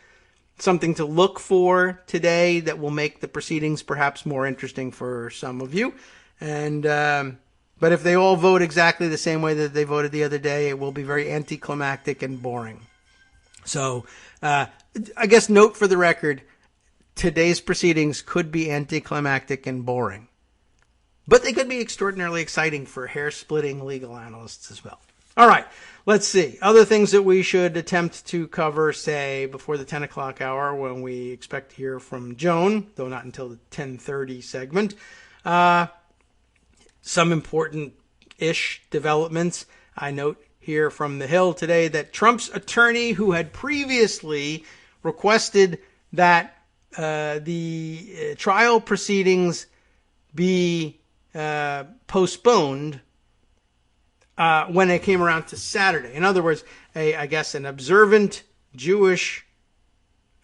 something to look for today that will make the proceedings perhaps more interesting for some of you. And but if they all vote exactly the same way that they voted the other day, it will be very anticlimactic and boring. So I guess note for the record, today's proceedings could be anticlimactic and boring. But they could be extraordinarily exciting for hair-splitting legal analysts as well. All right, let's see. Other things that we should attempt to cover, say, before the 10 o'clock hour when we expect to hear from Joan, though not until the 10:30 segment. Some important-ish developments. I note here from the Hill today that Trump's attorney, who had previously requested that the trial proceedings be postponed when it came around to Saturday. In other words, I guess an observant Jewish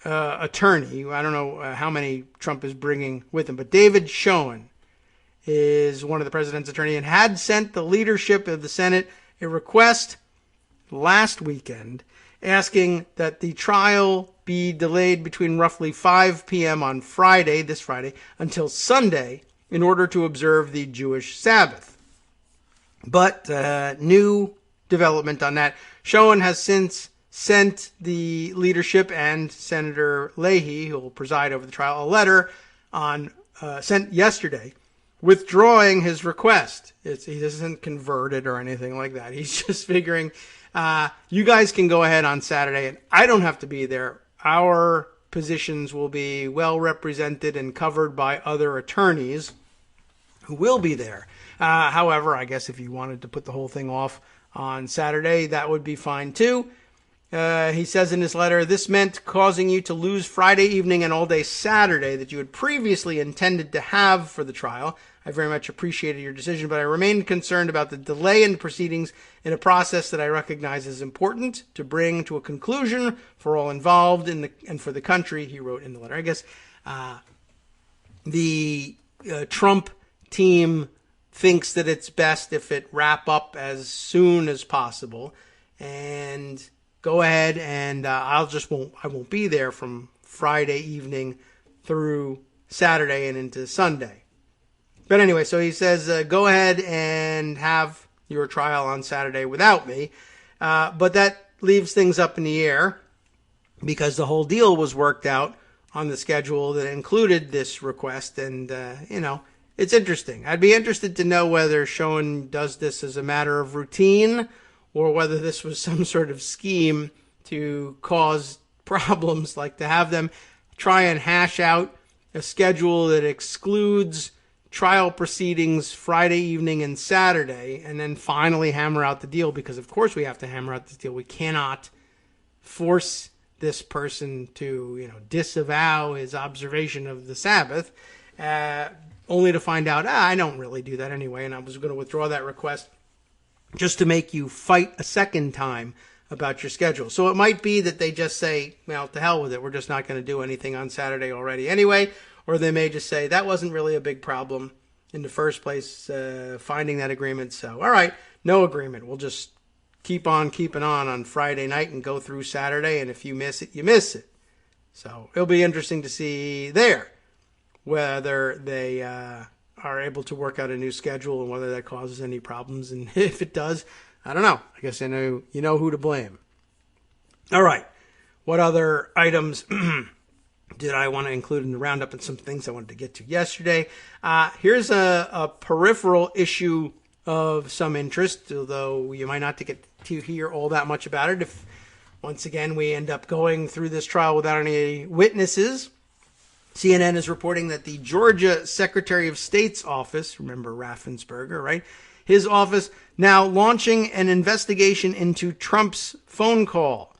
attorney, I don't know how many Trump is bringing with him, but David Schoen is one of the president's attorney and had sent the leadership of the Senate a request last weekend asking that the trial be delayed between roughly 5 p.m. on Friday, this Friday, until Sunday in order to observe the Jewish Sabbath. But new development on that. Schoen has since sent the leadership and Senator Leahy, who will preside over the trial, a letter sent yesterday withdrawing his request. He doesn't convert it or anything like that. He's just figuring, you guys can go ahead on Saturday and I don't have to be there. Our positions will be well represented and covered by other attorneys who will be there. However, I guess if you wanted to put the whole thing off on Saturday, that would be fine too. He says in his letter, this meant causing you to lose Friday evening and all day Saturday that you had previously intended to have for the trial. I very much appreciated your decision, but I remained concerned about the delay in proceedings in a process that I recognize is important to bring to a conclusion for all involved and for the country, he wrote in the letter. I guess the Trump team thinks that it's best if it wrap up as soon as possible, and go ahead and I won't be there from Friday evening through Saturday and into Sunday. But anyway, so he says, go ahead and have your trial on Saturday without me. But that leaves things up in the air because the whole deal was worked out on the schedule that included this request. And, it's interesting. I'd be interested to know whether Schoen does this as a matter of routine or whether this was some sort of scheme to cause problems, like to have them try and hash out a schedule that excludes trial proceedings Friday evening and Saturday, and then finally hammer out the deal, because of course we have to hammer out this deal. We cannot force this person to, disavow his observation of the Sabbath, only to find out, I don't really do that anyway, and I was going to withdraw that request just to make you fight a second time about your schedule. So it might be that they just say, well, to hell with it. We're just not going to do anything on Saturday already anyway. Or they may just say, that wasn't really a big problem in the first place, finding that agreement. So, all right, no agreement. We'll just keep on keeping on Friday night and go through Saturday. And if you miss it, you miss it. So it'll be interesting to see there whether they are able to work out a new schedule and whether that causes any problems. And if it does, I don't know. I guess you know who to blame. All right. What other items did I want to include in the roundup, and some things I wanted to get to yesterday? Here's a peripheral issue of some interest, although you might not get to hear all that much about it if, once again, we end up going through this trial without any witnesses. CNN is reporting that the Georgia Secretary of State's office, remember Raffensperger, right? His office now launching an investigation into Trump's phone call.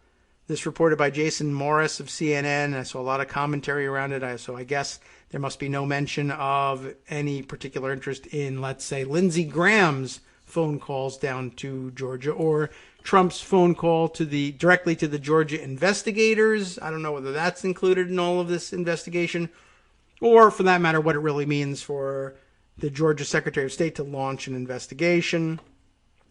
This reported by Jason Morris of CNN. I saw a lot of commentary around it, so I guess there must be no mention of any particular interest in, let's say, Lindsey Graham's phone calls down to Georgia, or Trump's phone call directly to the Georgia investigators. I don't know whether that's included in all of this investigation, or for that matter, what it really means for the Georgia Secretary of State to launch an investigation.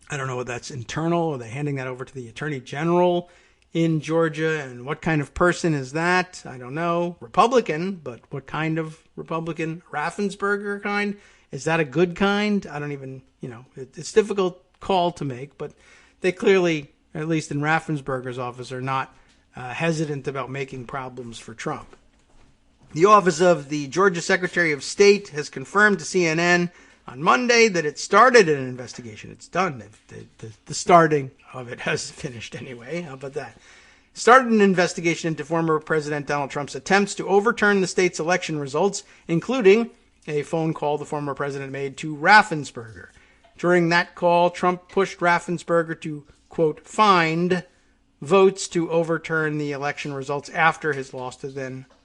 I don't know whether that's internal. Are they handing that over to the Attorney General in Georgia? And what kind of person is that? I don't know. Republican, but what kind of Republican? Raffensperger kind? Is that a good kind? I don't even, it's a difficult call to make, but they clearly, at least in Raffensperger's office, are not hesitant about making problems for Trump. The office of the Georgia Secretary of State has confirmed to CNN on Monday that it started an investigation. It's done. The starting of it has finished anyway. How about that? Started an investigation into former President Donald Trump's attempts to overturn the state's election results, including a phone call the former president made to Raffensperger. During that call, Trump pushed Raffensperger to, quote, find votes to overturn the election results after his loss to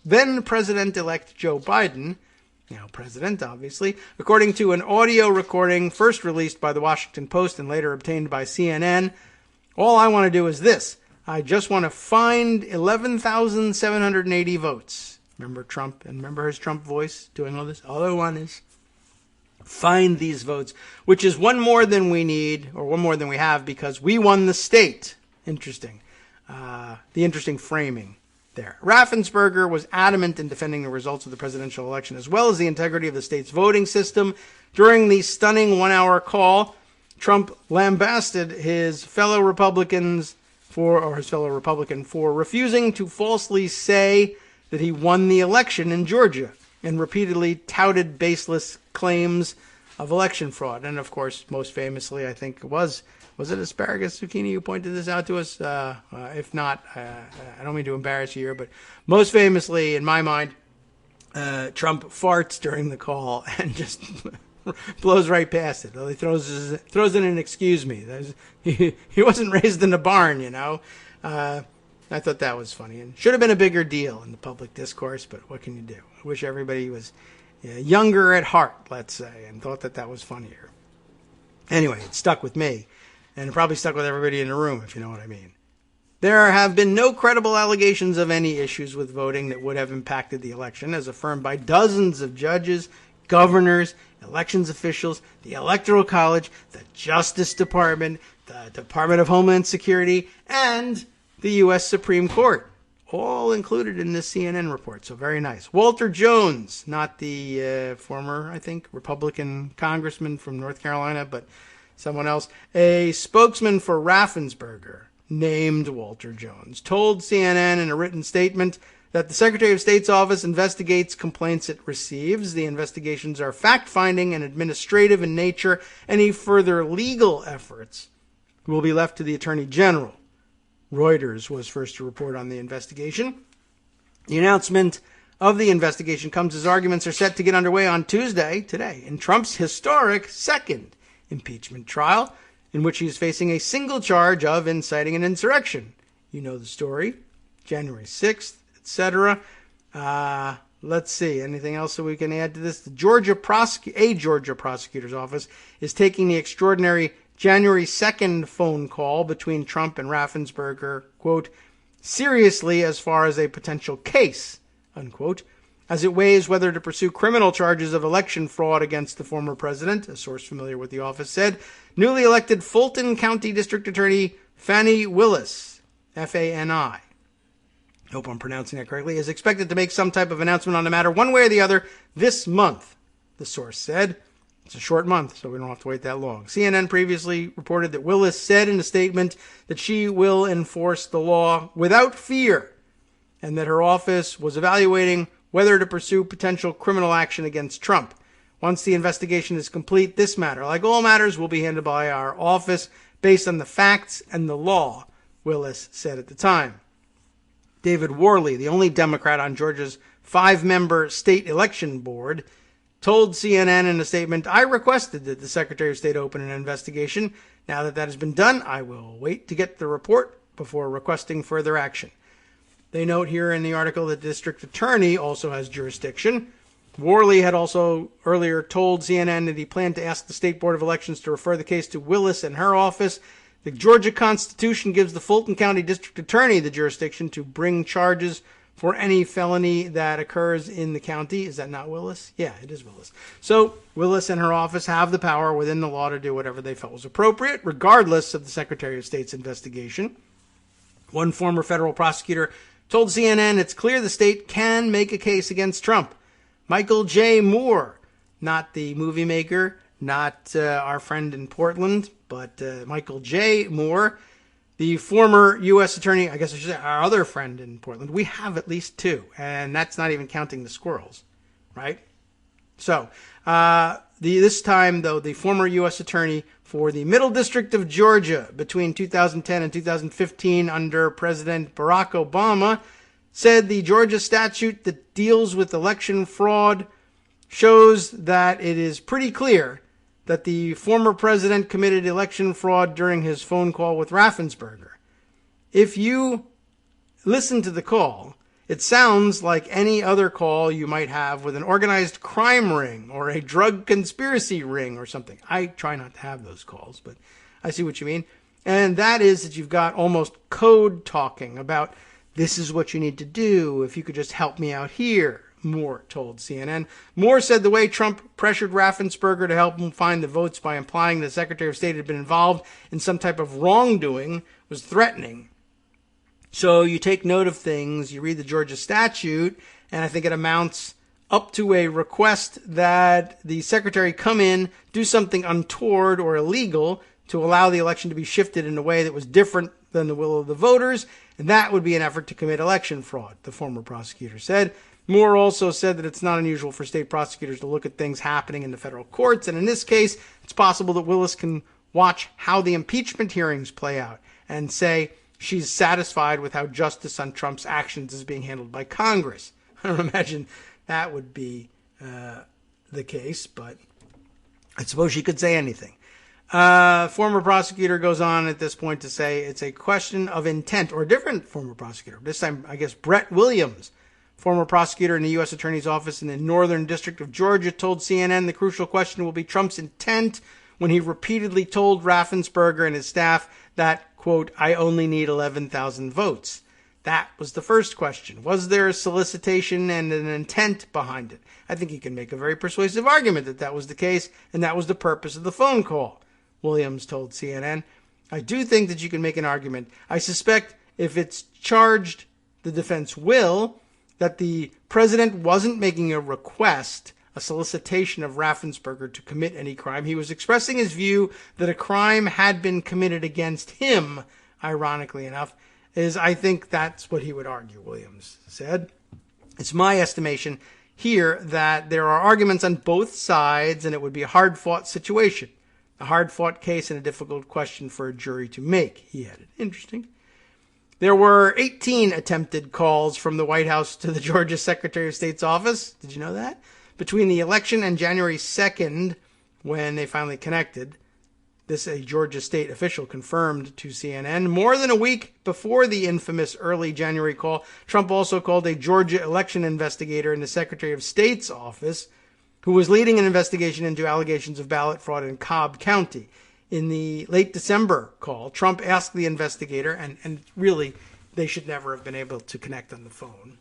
then President-elect Joe Biden, now president, obviously, according to an audio recording first released by the Washington Post and later obtained by CNN. All I want to do is this. I just want to find 11,780 votes. Remember Trump, and remember his Trump voice doing all this? All I want is find these votes, which is one more than we need, or one more than we have, because we won the state. Interesting. The interesting framing there. Raffensperger was adamant in defending the results of the presidential election, as well as the integrity of the state's voting system. During the stunning one-hour call, Trump lambasted his fellow Republican for refusing to falsely say that he won the election in Georgia, and repeatedly touted baseless claims of election fraud. And of course, most famously, I think was it Asparagus Zucchini who pointed this out to us? If not, I don't mean to embarrass you here, but most famously, in my mind, Trump farts during the call and just blows right past it. He throws in an excuse me. He wasn't raised in a barn, I thought that was funny and should have been a bigger deal in the public discourse, but what can you do? I wish everybody was younger at heart, let's say, and thought that was funnier. Anyway, it stuck with me. And it probably stuck with everybody in the room, if you know what I mean. There have been no credible allegations of any issues with voting that would have impacted the election, as affirmed by dozens of judges, governors, elections officials, the Electoral College, the Justice Department, the Department of Homeland Security, and the U.S. Supreme Court. All included in this CNN report, so very nice. Walter Jones, not the former, I think, Republican congressman from North Carolina, but someone else, a spokesman for Raffensperger, named Walter Jones, told CNN in a written statement that the Secretary of State's office investigates complaints it receives. The investigations are fact-finding and administrative in nature. Any further legal efforts will be left to the Attorney General. Reuters was first to report on the investigation. The announcement of the investigation comes as arguments are set to get underway on Tuesday, today, in Trump's historic second impeachment trial, in which he is facing a single charge of inciting an insurrection. You know the story. January 6th, etc. Let's see. Anything else that we can add to this? The Georgia prosecutor's office is taking the extraordinary January 2nd phone call between Trump and Raffensperger, quote, seriously as far as a potential case, unquote, as it weighs whether to pursue criminal charges of election fraud against the former president, a source familiar with the office said. Newly elected Fulton County District Attorney Fani Willis, F-A-N-I, hope I'm pronouncing that correctly, is expected to make some type of announcement on the matter one way or the other this month, the source said. It's a short month, so we don't have to wait that long. CNN previously reported that Willis said in a statement that she will enforce the law without fear, and that her office was evaluating whether to pursue potential criminal action against Trump. Once the investigation is complete, this matter, like all matters, will be handled by our office based on the facts and the law, Willis said at the time. David Worley, the only Democrat on Georgia's 5-member state election board, told CNN in a statement, I requested that the Secretary of State open an investigation. Now that has been done, I will wait to get the report before requesting further action. They note here in the article that the district attorney also has jurisdiction. Worley had also earlier told CNN that he planned to ask the State Board of Elections to refer the case to Willis and her office. The Georgia Constitution gives the Fulton County District Attorney the jurisdiction to bring charges for any felony that occurs in the county. Is that not Willis? Yeah, it is Willis. So Willis and her office have the power within the law to do whatever they felt was appropriate, regardless of the Secretary of State's investigation. One former federal prosecutor told CNN it's clear the state can make a case against Trump. Michael J. Moore, not the movie maker, not our friend in Portland, but Michael J. Moore, the former U.S. attorney, I guess I should say our other friend in Portland. We have at least two, and that's not even counting the squirrels, right? So this time, though, the former U.S. attorney for the Middle District of Georgia between 2010 and 2015 under President Barack Obama said the Georgia statute that deals with election fraud shows that it is pretty clear that the former president committed election fraud during his phone call with Raffensperger. If you listen to the call, it sounds like any other call you might have with an organized crime ring or a drug conspiracy ring or something. I try not to have those calls, but I see what you mean. And that is that you've got almost code talking about this is what you need to do if you could just help me out here, Moore told CNN. Moore said the way Trump pressured Raffensperger to help him find the votes by implying the Secretary of State had been involved in some type of wrongdoing was threatening. So you take note of things, you read the Georgia statute, and I think it amounts up to a request that the Secretary come in, do something untoward or illegal to allow the election to be shifted in a way that was different than the will of the voters, and that would be an effort to commit election fraud, the former prosecutor said. Moore also said that it's not unusual for state prosecutors to look at things happening in the federal courts, and in this case, it's possible that Willis can watch how the impeachment hearings play out and say she's satisfied with how justice on Trump's actions is being handled by Congress. I don't imagine that would be the case, but I suppose she could say anything. Former prosecutor goes on at this point to say it's a question of intent, or a different former prosecutor. This time, I guess, Brett Williams, former prosecutor in the U.S. Attorney's Office in the Northern District of Georgia, told CNN the crucial question will be Trump's intent when he repeatedly told Raffensperger and his staff that, quote, I only need 11,000 votes. That was the first question. Was there a solicitation and an intent behind it? I think he can make a very persuasive argument that that was the case, and that was the purpose of the phone call, Williams told CNN. I do think that you can make an argument. I suspect if it's charged, the defense will, that the president wasn't making a request, a solicitation of Raffensperger to commit any crime. He was expressing his view that a crime had been committed against him, ironically enough, I think that's what he would argue, Williams said. It's my estimation here that there are arguments on both sides, and it would be a hard-fought situation, a hard-fought case and a difficult question for a jury to make, he added. Interesting. There were 18 attempted calls from the White House to the Georgia Secretary of State's office. Did you know that? Between the election and January 2nd, when they finally connected. This, a Georgia state official confirmed to CNN. More than a week before the infamous early January call, Trump also called a Georgia election investigator in the Secretary of State's office, who was leading an investigation into allegations of ballot fraud in Cobb County. In the late December call, Trump asked the investigator, and really, they should never have been able to connect on the phone.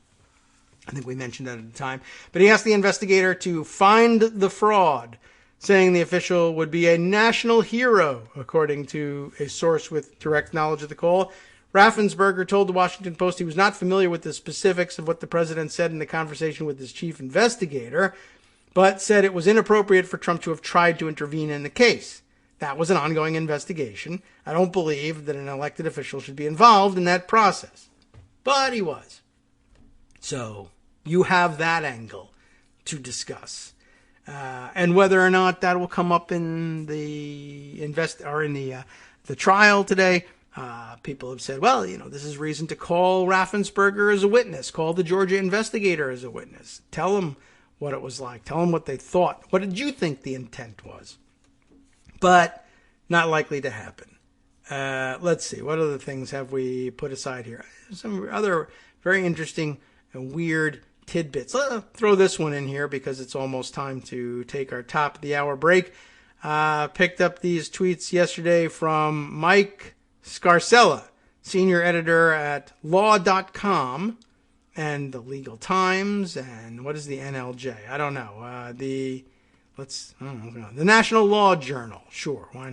I think we mentioned that at the time. But he asked the investigator to find the fraud, saying the official would be a national hero, according to a source with direct knowledge of the call. Raffensperger told the Washington Post he was not familiar with the specifics of what the president said in the conversation with his chief investigator, but said it was inappropriate for Trump to have tried to intervene in the case. That was an ongoing investigation. I don't believe that an elected official should be involved in that process. But he was. So you have that angle to discuss. And whether or not that will come up in the the trial today, people have said, well, this is reason to call Raffensperger as a witness, call the Georgia investigator as a witness, tell them what it was like, tell them what they thought. What did you think the intent was? But not likely to happen. Let's see, what other things have we put aside here? Some other very interesting and weird tidbits. Let's throw this one in here because it's almost time to take our top of the hour break. Picked up these tweets yesterday from Mike Scarcella, senior editor at law.com. and the Legal Times, and what is the NLJ? I don't know. The National Law Journal. Sure, why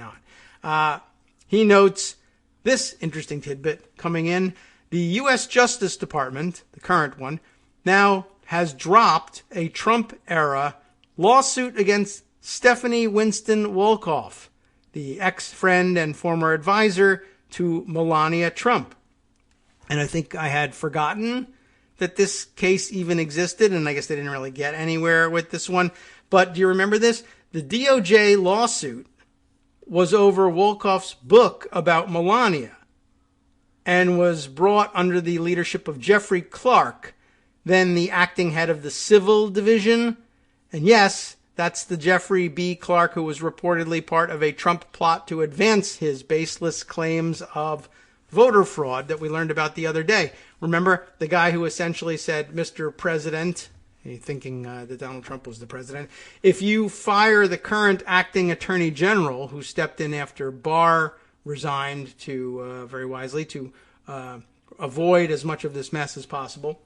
not? He notes this interesting tidbit coming in. The U.S. Justice Department, the current one, now has dropped a Trump-era lawsuit against Stephanie Winston Wolkoff, the ex-friend and former advisor to Melania Trump. And I think I had forgotten that this case even existed, and I guess they didn't really get anywhere with this one. But do you remember this? The DOJ lawsuit was over Wolkoff's book about Melania and was brought under the leadership of Jeffrey Clark, then the acting head of the Civil Division. And yes, that's the Jeffrey B. Clark who was reportedly part of a Trump plot to advance his baseless claims of voter fraud that we learned about the other day. Remember the guy who essentially said, Mr. President, thinking that Donald Trump was the president, if you fire the current acting attorney general who stepped in after Barr resigned to, very wisely, to avoid as much of this mess as possible,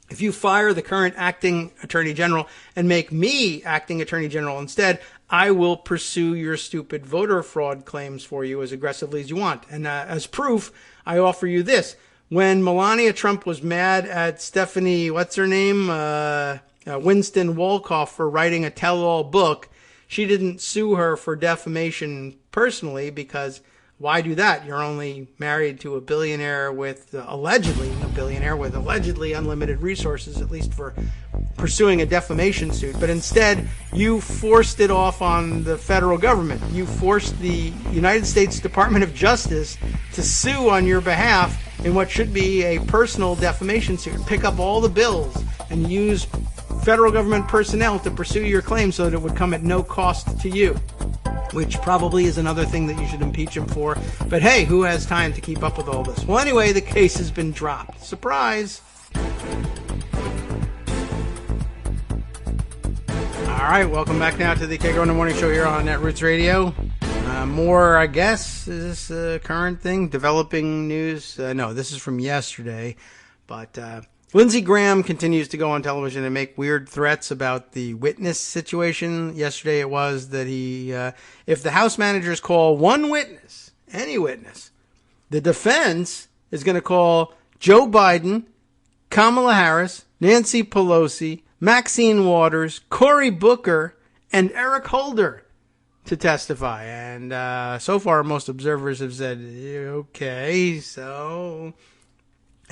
if you fire the current acting attorney general and make me acting attorney general instead, I will pursue your stupid voter fraud claims for you as aggressively as you want. And as proof, I offer you this. When Melania Trump was mad at Stephanie, Winston Wolkoff for writing a tell-all book, she didn't sue her for defamation personally because why do that? You're only married to a billionaire with allegedly unlimited resources, at least for pursuing a defamation suit. But instead, you forced it off on the federal government. You forced the United States Department of Justice to sue on your behalf in what should be a personal defamation suit. Pick up all the bills and use federal government personnel to pursue your claim so that it would come at no cost to you, which probably is another thing that you should impeach him for. But hey, who has time to keep up with all this? Well, anyway, the case has been dropped. Surprise! All right, welcome back now to the Kagro in the Morning Show here on Netroots Radio. More, I guess, is this a current thing? Developing news? No, this is from yesterday. But Lindsey Graham continues to go on television and make weird threats about the witness situation. Yesterday it was that if the House managers call one witness, any witness, the defense is going to call Joe Biden, Kamala Harris, Nancy Pelosi, Maxine Waters, Cory Booker, and Eric Holder to testify. And so far, most observers have said, okay, so...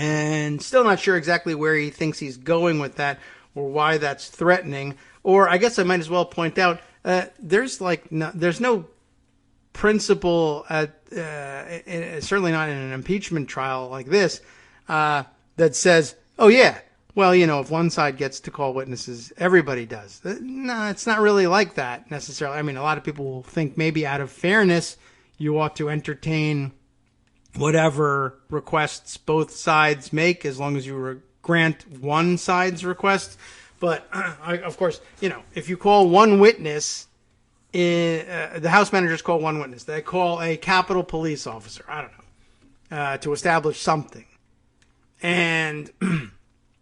And still not sure exactly where he thinks he's going with that or why that's threatening. Or I guess I might as well point out, there's no principle, certainly not in an impeachment trial like this, that says, oh yeah, well, if one side gets to call witnesses, everybody does. No, it's not really like that necessarily. I mean, a lot of people will think maybe out of fairness, you ought to entertain whatever requests both sides make, as long as you grant one side's request. But, of course, if you call one witness, the House managers call one witness. They call a Capitol Police officer, I don't know, to establish something. And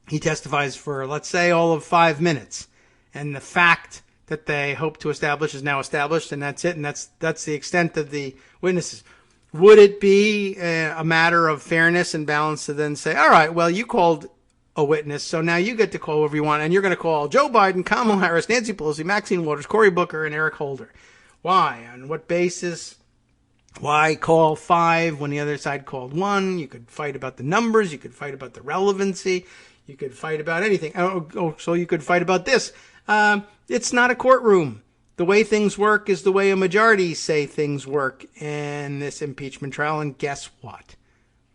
he testifies for, let's say, all of 5 minutes. And the fact that they hope to establish is now established, and that's it. And that's the extent of the witnesses. Would it be a matter of fairness and balance to then say, all right, well, you called a witness, so now you get to call whoever you want, and you're going to call Joe Biden, Kamala Harris, Nancy Pelosi, Maxine Waters, Cory Booker, and Eric Holder. Why? On what basis? Why call 5 when the other side called 1? You could fight about the numbers. You could fight about the relevancy. You could fight about anything. So you could fight about this. It's not a courtroom. The way things work is the way a majority say things work in this impeachment trial. And guess what?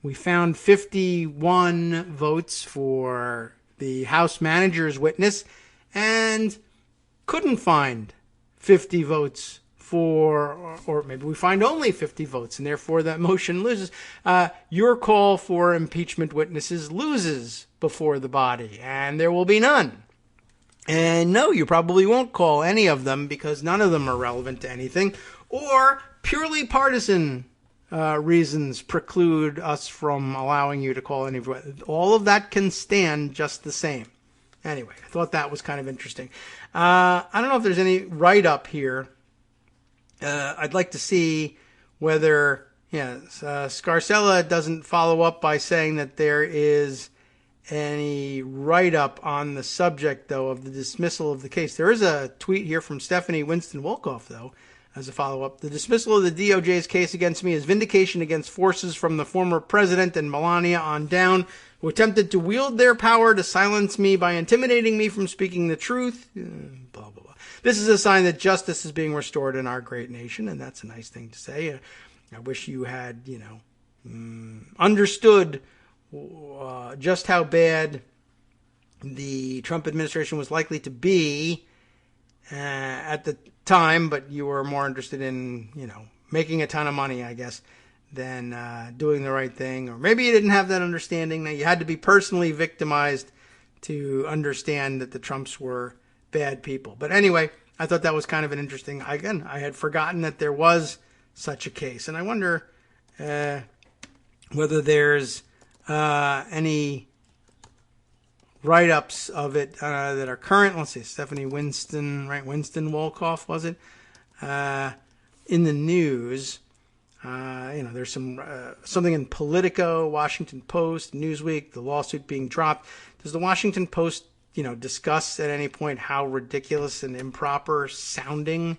We found 51 votes for the House manager's witness and couldn't find 50 votes or maybe we find only 50 votes, and therefore that motion loses. Your call for impeachment witnesses loses before the body, and there will be none. And no, you probably won't call any of them because none of them are relevant to anything, or purely partisan reasons preclude us from allowing you to call any. All of that can stand just the same. Anyway, I thought that was kind of interesting. I don't know if there's any write-up here. I'd like to see whether Scarcella doesn't follow up by saying that there is any write-up on the subject, though, of the dismissal of the case. There is a tweet here from Stephanie Winston-Wolkoff, though, as a follow-up. The dismissal of the DOJ's case against me is vindication against forces from the former president and Melania on down, who attempted to wield their power to silence me by intimidating me from speaking the truth. Blah, blah, blah. This is a sign that justice is being restored in our great nation, and that's a nice thing to say. I wish you had, understood just how bad the Trump administration was likely to be at the time, but you were more interested in, making a ton of money, I guess, than doing the right thing. Or maybe you didn't have that understanding. Now, you had to be personally victimized to understand that the Trumps were bad people. But anyway, I thought that was kind of an interesting. Again, I had forgotten that there was such a case, and I wonder whether there's any write-ups of it that are current. Let's see, Stephanie Winston, right? Winston Wolkoff, was it? In the news, there's something in Politico, Washington Post, Newsweek, the lawsuit being dropped. Does the Washington Post, discuss at any point how ridiculous and improper sounding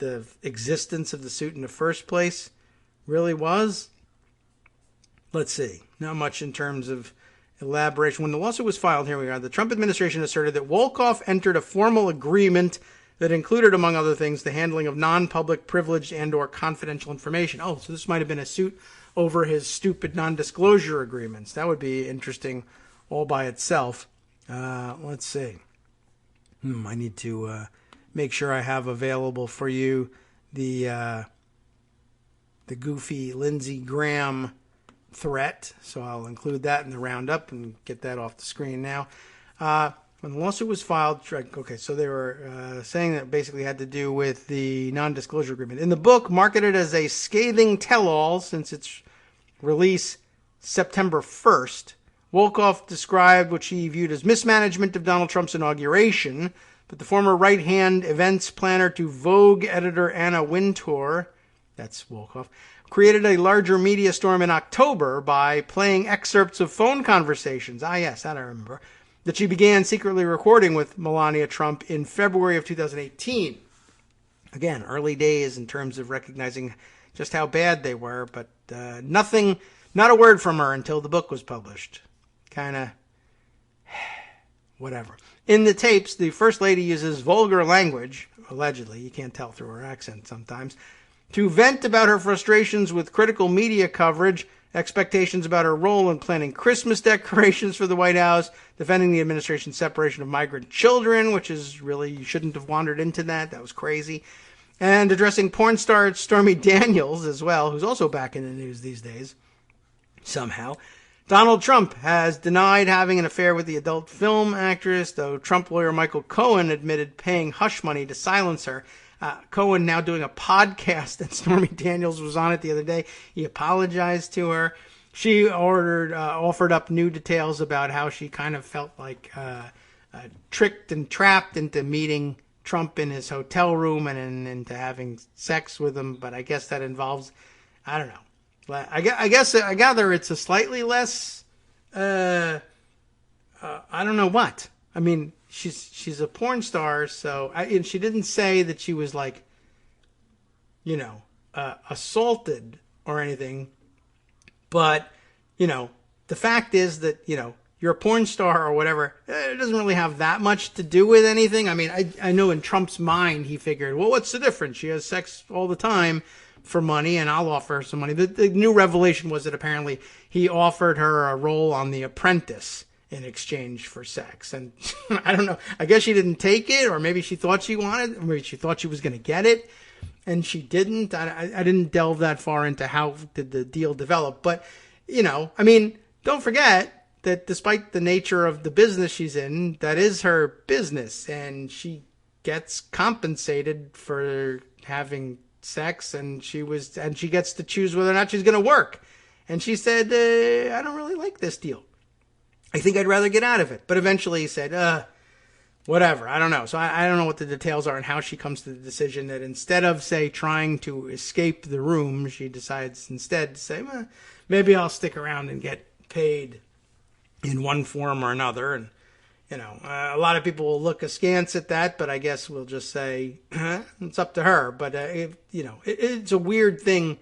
the existence of the suit in the first place really was? Let's see. Not much in terms of elaboration. When the lawsuit was filed, here we are, the Trump administration asserted that Wolkoff entered a formal agreement that included, among other things, the handling of non-public, privileged, and or confidential information. Oh, so this might have been a suit over his stupid non-disclosure agreements. That would be interesting all by itself. Let's see. I need to make sure I have available for you the goofy Lindsey Graham threat. So I'll include that in the roundup and get that off the screen now. When the lawsuit was filed, okay, so they were saying that it basically had to do with the non-disclosure agreement. In the book, marketed as a scathing tell-all since its release September 1st, Wolkoff described what she viewed as mismanagement of Donald Trump's inauguration, but the former right-hand events planner to Vogue editor Anna Wintour, that's Wolkoff, created a larger media storm in October by playing excerpts of phone conversations. Ah, yes, that I remember. That she began secretly recording with Melania Trump in February of 2018. Again, early days in terms of recognizing just how bad they were, but nothing, not a word from her until the book was published. Kind of, whatever. In the tapes, the First Lady uses vulgar language, allegedly, you can't tell through her accent sometimes, to vent about her frustrations with critical media coverage, expectations about her role in planning Christmas decorations for the White House, defending the administration's separation of migrant children, which is really, you shouldn't have wandered into that. That was crazy. And addressing porn star Stormy Daniels as well, who's also back in the news these days, somehow. Donald Trump has denied having an affair with the adult film actress, though Trump lawyer Michael Cohen admitted paying hush money to silence her. Cohen now doing a podcast, and Stormy Daniels was on it the other day. He apologized to her. She offered up new details about how she kind of felt like tricked and trapped into meeting Trump in his hotel room and into having sex with him. But I guess that involves, I don't know. I gather it's a slightly less, I don't know what. I mean, she's a porn star, so and she didn't say that she was like, assaulted or anything. But, the fact is that, you're a porn star or whatever. It doesn't really have that much to do with anything. I mean, I know in Trump's mind, he figured, well, what's the difference? She has sex all the time for money, and I'll offer her some money. The new revelation was that apparently he offered her a role on The Apprentice in exchange for sex. And I don't know. I guess she didn't take it, or maybe she thought she wanted, or maybe she thought she was going to get it, and she didn't. I didn't delve that far into how did the deal develop. But, don't forget that despite the nature of the business she's in, that is her business, and she gets compensated for having sex, and she gets to choose whether or not she's going to work. And she said, I don't really like this deal. I think I'd rather get out of it. But eventually he said, whatever. I don't know. So I don't know what the details are and how she comes to the decision that instead of, say, trying to escape the room, she decides instead to say, maybe I'll stick around and get paid in one form or another. And, a lot of people will look askance at that, but I guess we'll just say it's up to her. But, it's a weird thing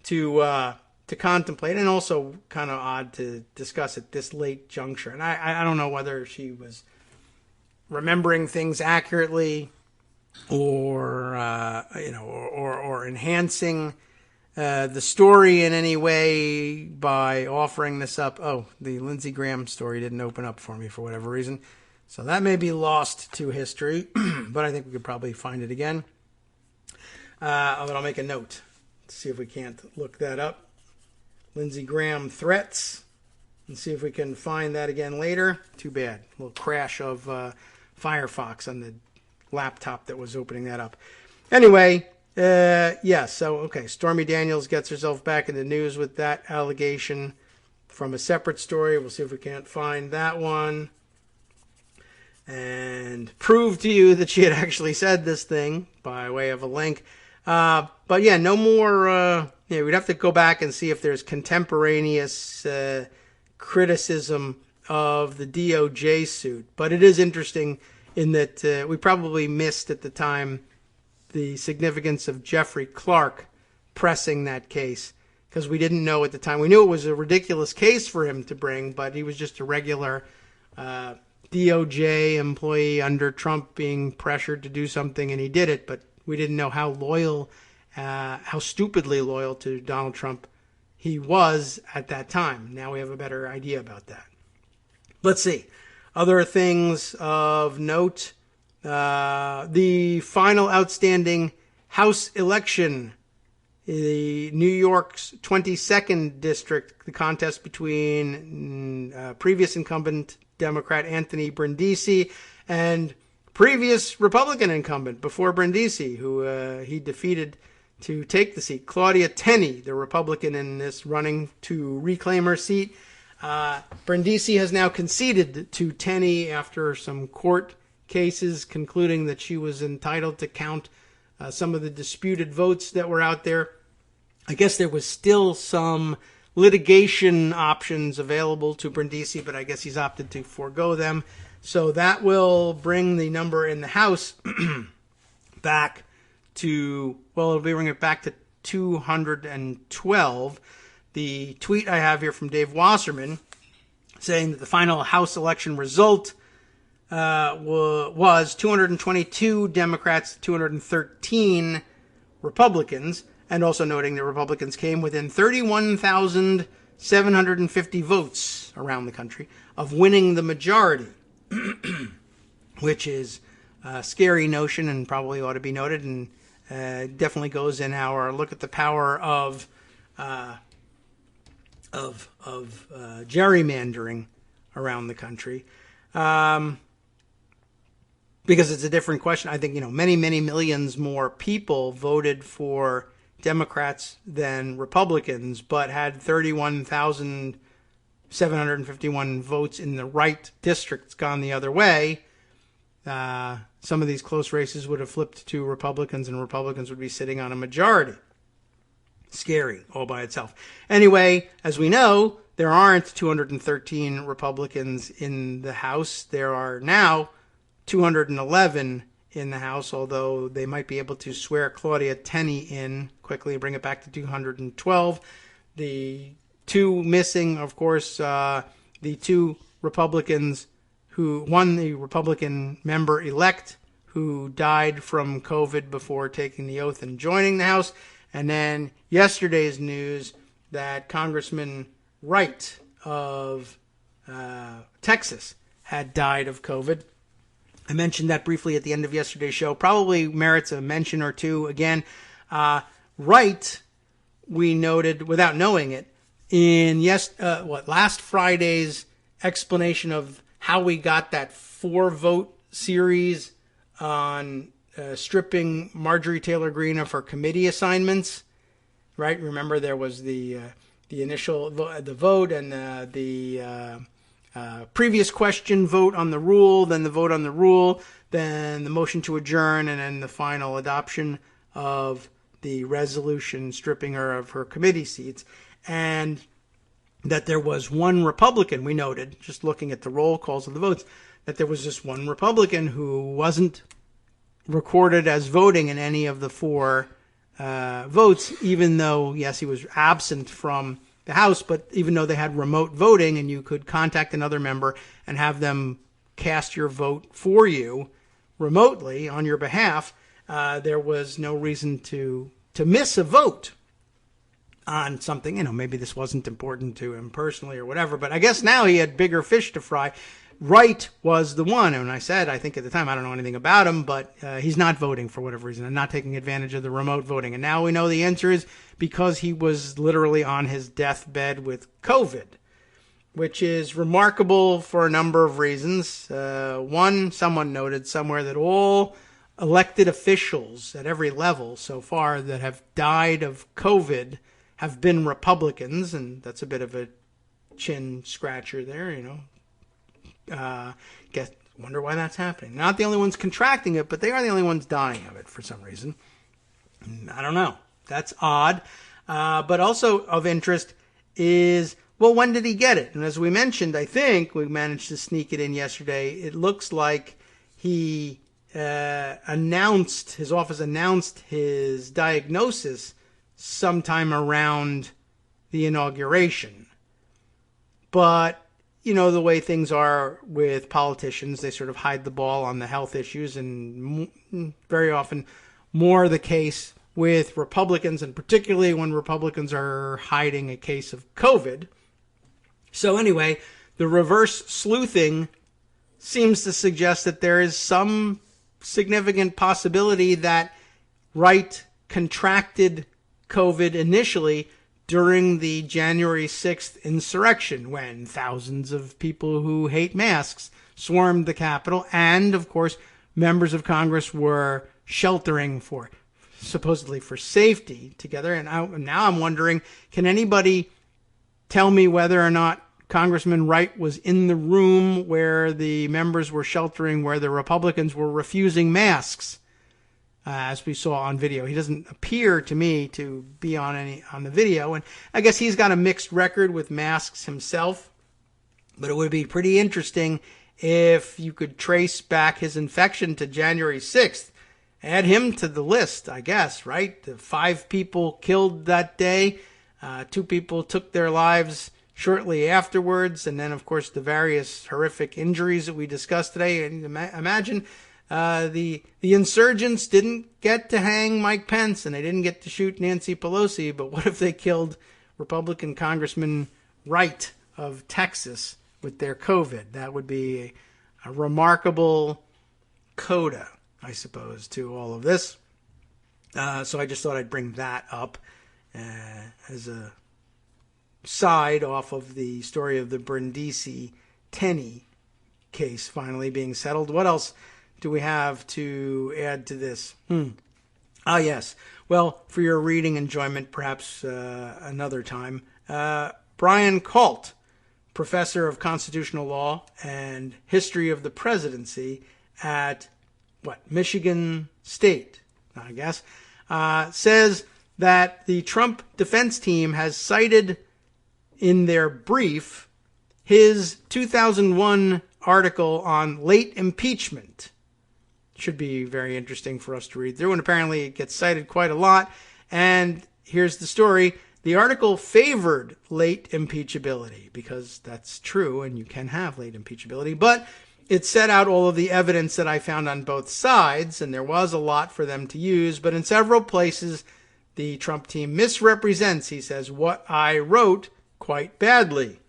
to contemplate, and also kind of odd to discuss at this late juncture. And I don't know whether she was remembering things accurately or enhancing the story in any way by offering this up. Oh, the Lindsey Graham story didn't open up for me for whatever reason. So that may be lost to history, but I think we could probably find it again. I'll make a note to see if we can't look that up. Lindsey Graham threats, and see if we can find that again later. Too bad. A little crash of Firefox on the laptop that was opening that up. Anyway, Stormy Daniels gets herself back in the news with that allegation from a separate story. We'll see if we can't find that one and prove to you that she had actually said this thing by way of a link. But yeah, no more. We'd have to go back and see if there's contemporaneous criticism of the DOJ suit. But it is interesting in that we probably missed at the time the significance of Jeffrey Clark pressing that case, because we didn't know at the time. We knew it was a ridiculous case for him to bring, but he was just a regular DOJ employee under Trump being pressured to do something, and he did it. But we didn't know how stupidly loyal to Donald Trump he was at that time. Now we have a better idea about that. Let's see. Other things of note. The final outstanding House election, the New York's 22nd district, the contest between previous incumbent Democrat Anthony Brindisi and previous Republican incumbent before Brindisi, who he defeated to take the seat, Claudia Tenney, the Republican in this running to reclaim her seat. Brindisi has now conceded to Tenney after some court cases concluding that she was entitled to count some of the disputed votes that were out there. I guess there was still some litigation options available to Brindisi, but I guess he's opted to forego them. So that will bring the number in the House back to, it'll bring it back to 212. The tweet I have here from Dave Wasserman saying that the final House election result was 222 Democrats, 213 Republicans, and also noting that Republicans came within 31,750 votes around the country of winning the majority, which is a scary notion and probably ought to be noted, and definitely goes in our look at the power of gerrymandering around the country. Because it's a different question. I think, many, many millions more people voted for Democrats than Republicans, but had 31,751 votes in the right districts gone the other way. Some of these close races would have flipped to Republicans, and Republicans would be sitting on a majority. Scary all by itself. Anyway, as we know, there aren't 213 Republicans in the House. There are now 211 in the House, although they might be able to swear Claudia Tenney in quickly and bring it back to 212. The two missing, of course, the two Republicans who won, the Republican member-elect who died from COVID before taking the oath and joining the House, and then yesterday's news that Congressman Wright of Texas had died of COVID. I mentioned that briefly at the end of yesterday's show. Probably merits a mention or two again. Wright, we noted without knowing it, in last Friday's explanation of how we got that 4-vote series on stripping Marjorie Taylor Greene of her committee assignments, right? Remember, there was the initial the vote and the previous question vote on the rule, then the vote on the rule, then the motion to adjourn, and then the final adoption of the resolution stripping her of her committee seats. And that there was one Republican, we noted, just looking at the roll calls of the votes, that there was just one Republican who wasn't recorded as voting in any of the four votes, even though, yes, he was absent from the House, but even though they had remote voting and you could contact another member and have them cast your vote for you remotely on your behalf, there was no reason to miss a vote on something. Maybe this wasn't important to him personally or whatever, but I guess now he had bigger fish to fry. Wright was the one, and I said, I think at the time, I don't know anything about him, but he's not voting for whatever reason and not taking advantage of the remote voting. And now we know the answer is because he was literally on his deathbed with COVID, which is remarkable for a number of reasons. One, someone noted somewhere that all elected officials at every level so far that have died of COVID have been Republicans, and that's a bit of a chin scratcher there, Wonder why that's happening. Not the only ones contracting it, but they are the only ones dying of it for some reason. I don't know. That's odd. But also of interest is, well, when did he get it? And as we mentioned, I think we managed to sneak it in yesterday. It looks like he his office announced his diagnosis sometime around the inauguration. But the way things are with politicians, they sort of hide the ball on the health issues, and very often more the case with Republicans, and particularly when Republicans are hiding a case of COVID. So anyway, the reverse sleuthing seems to suggest that there is some significant possibility that Wright contracted COVID initially during the January 6th insurrection, when thousands of people who hate masks swarmed the Capitol, and, of course, members of Congress were sheltering supposedly for safety together. And now I'm wondering, can anybody tell me whether or not Congressman Wright was in the room where the members were sheltering, where the Republicans were refusing masks? As we saw on video, he doesn't appear to me to be on the video, and I guess he's got a mixed record with masks himself. But it would be pretty interesting if you could trace back his infection to January 6th. Add him to the list, I guess, right? The 5 people killed that day, 2 people took their lives shortly afterwards, and then, of course, the various horrific injuries that we discussed today. And imagine. The insurgents didn't get to hang Mike Pence, and they didn't get to shoot Nancy Pelosi, but what if they killed Republican Congressman Wright of Texas with their COVID? That would be a remarkable coda, I suppose, to all of this. So I just thought I'd bring that up as a side off of the story of the Brindisi-Tenney case finally being settled. What else do we have to add to this? Yes. Well, for your reading enjoyment, perhaps another time. Brian Kalt, professor of constitutional law and history of the presidency at Michigan State, I guess, says that the Trump defense team has cited in their brief his 2001 article on late impeachment. Should be very interesting for us to read through, and apparently it gets cited quite a lot. And here's the story. The article favored late impeachability, because that's true, and you can have late impeachability, but it set out all of the evidence that I found on both sides, and there was a lot for them to use, but in several places, the Trump team misrepresents, he says, what I wrote quite badly.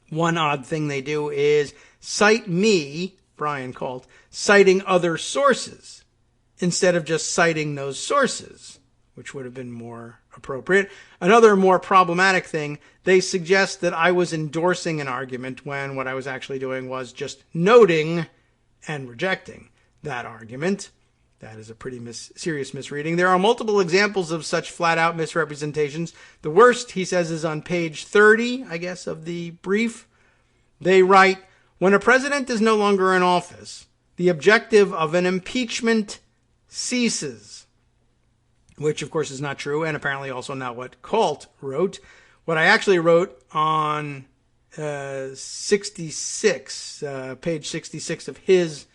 One odd thing they do is cite me, Brian Kalt, citing other sources instead of just citing those sources, which would have been more appropriate. Another more problematic thing, they suggest that I was endorsing an argument when what I was actually doing was just noting and rejecting that argument. That is a pretty serious misreading. There are multiple examples of such flat-out misrepresentations. The worst, he says, is on page 30, I guess, of the brief. They write, when a president is no longer in office, the objective of an impeachment ceases. Which, of course, is not true, and apparently also not what Colt wrote. What I actually wrote on 66, page 66 of his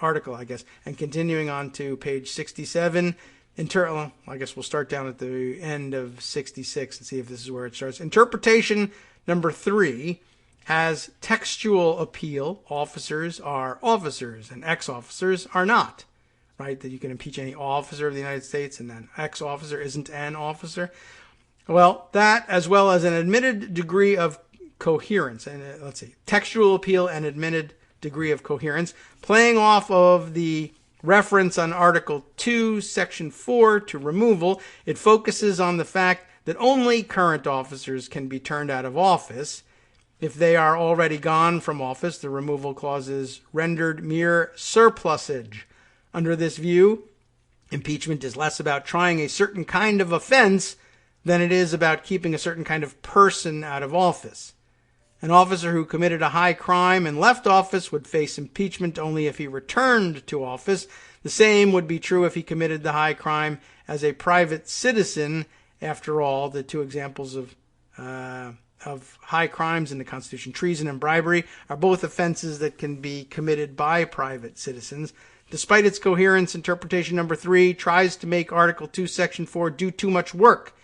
article, I guess, and continuing on to page 67. I guess we'll start down at the end of 66 and see if this is where it starts. Interpretation number 3 has textual appeal. Officers are officers, and ex-officers are not. Right? That you can impeach any officer of the United States, and an ex-officer isn't an officer. Well, that, as well as an admitted degree of coherence, and textual appeal and admitted degree of coherence, playing off of the reference on Article 2, Section 4 to removal, it focuses on the fact that only current officers can be turned out of office. If they are already gone from office, the removal clause is rendered mere surplusage. Under this view, impeachment is less about trying a certain kind of offense than it is about keeping a certain kind of person out of office. An officer who committed a high crime and left office would face impeachment only if he returned to office. The same would be true if he committed the high crime as a private citizen. After all, the two examples of high crimes in the Constitution, treason and bribery, are both offenses that can be committed by private citizens. Despite its coherence, interpretation number 3 tries to make Article 2, Section 4 do too much work.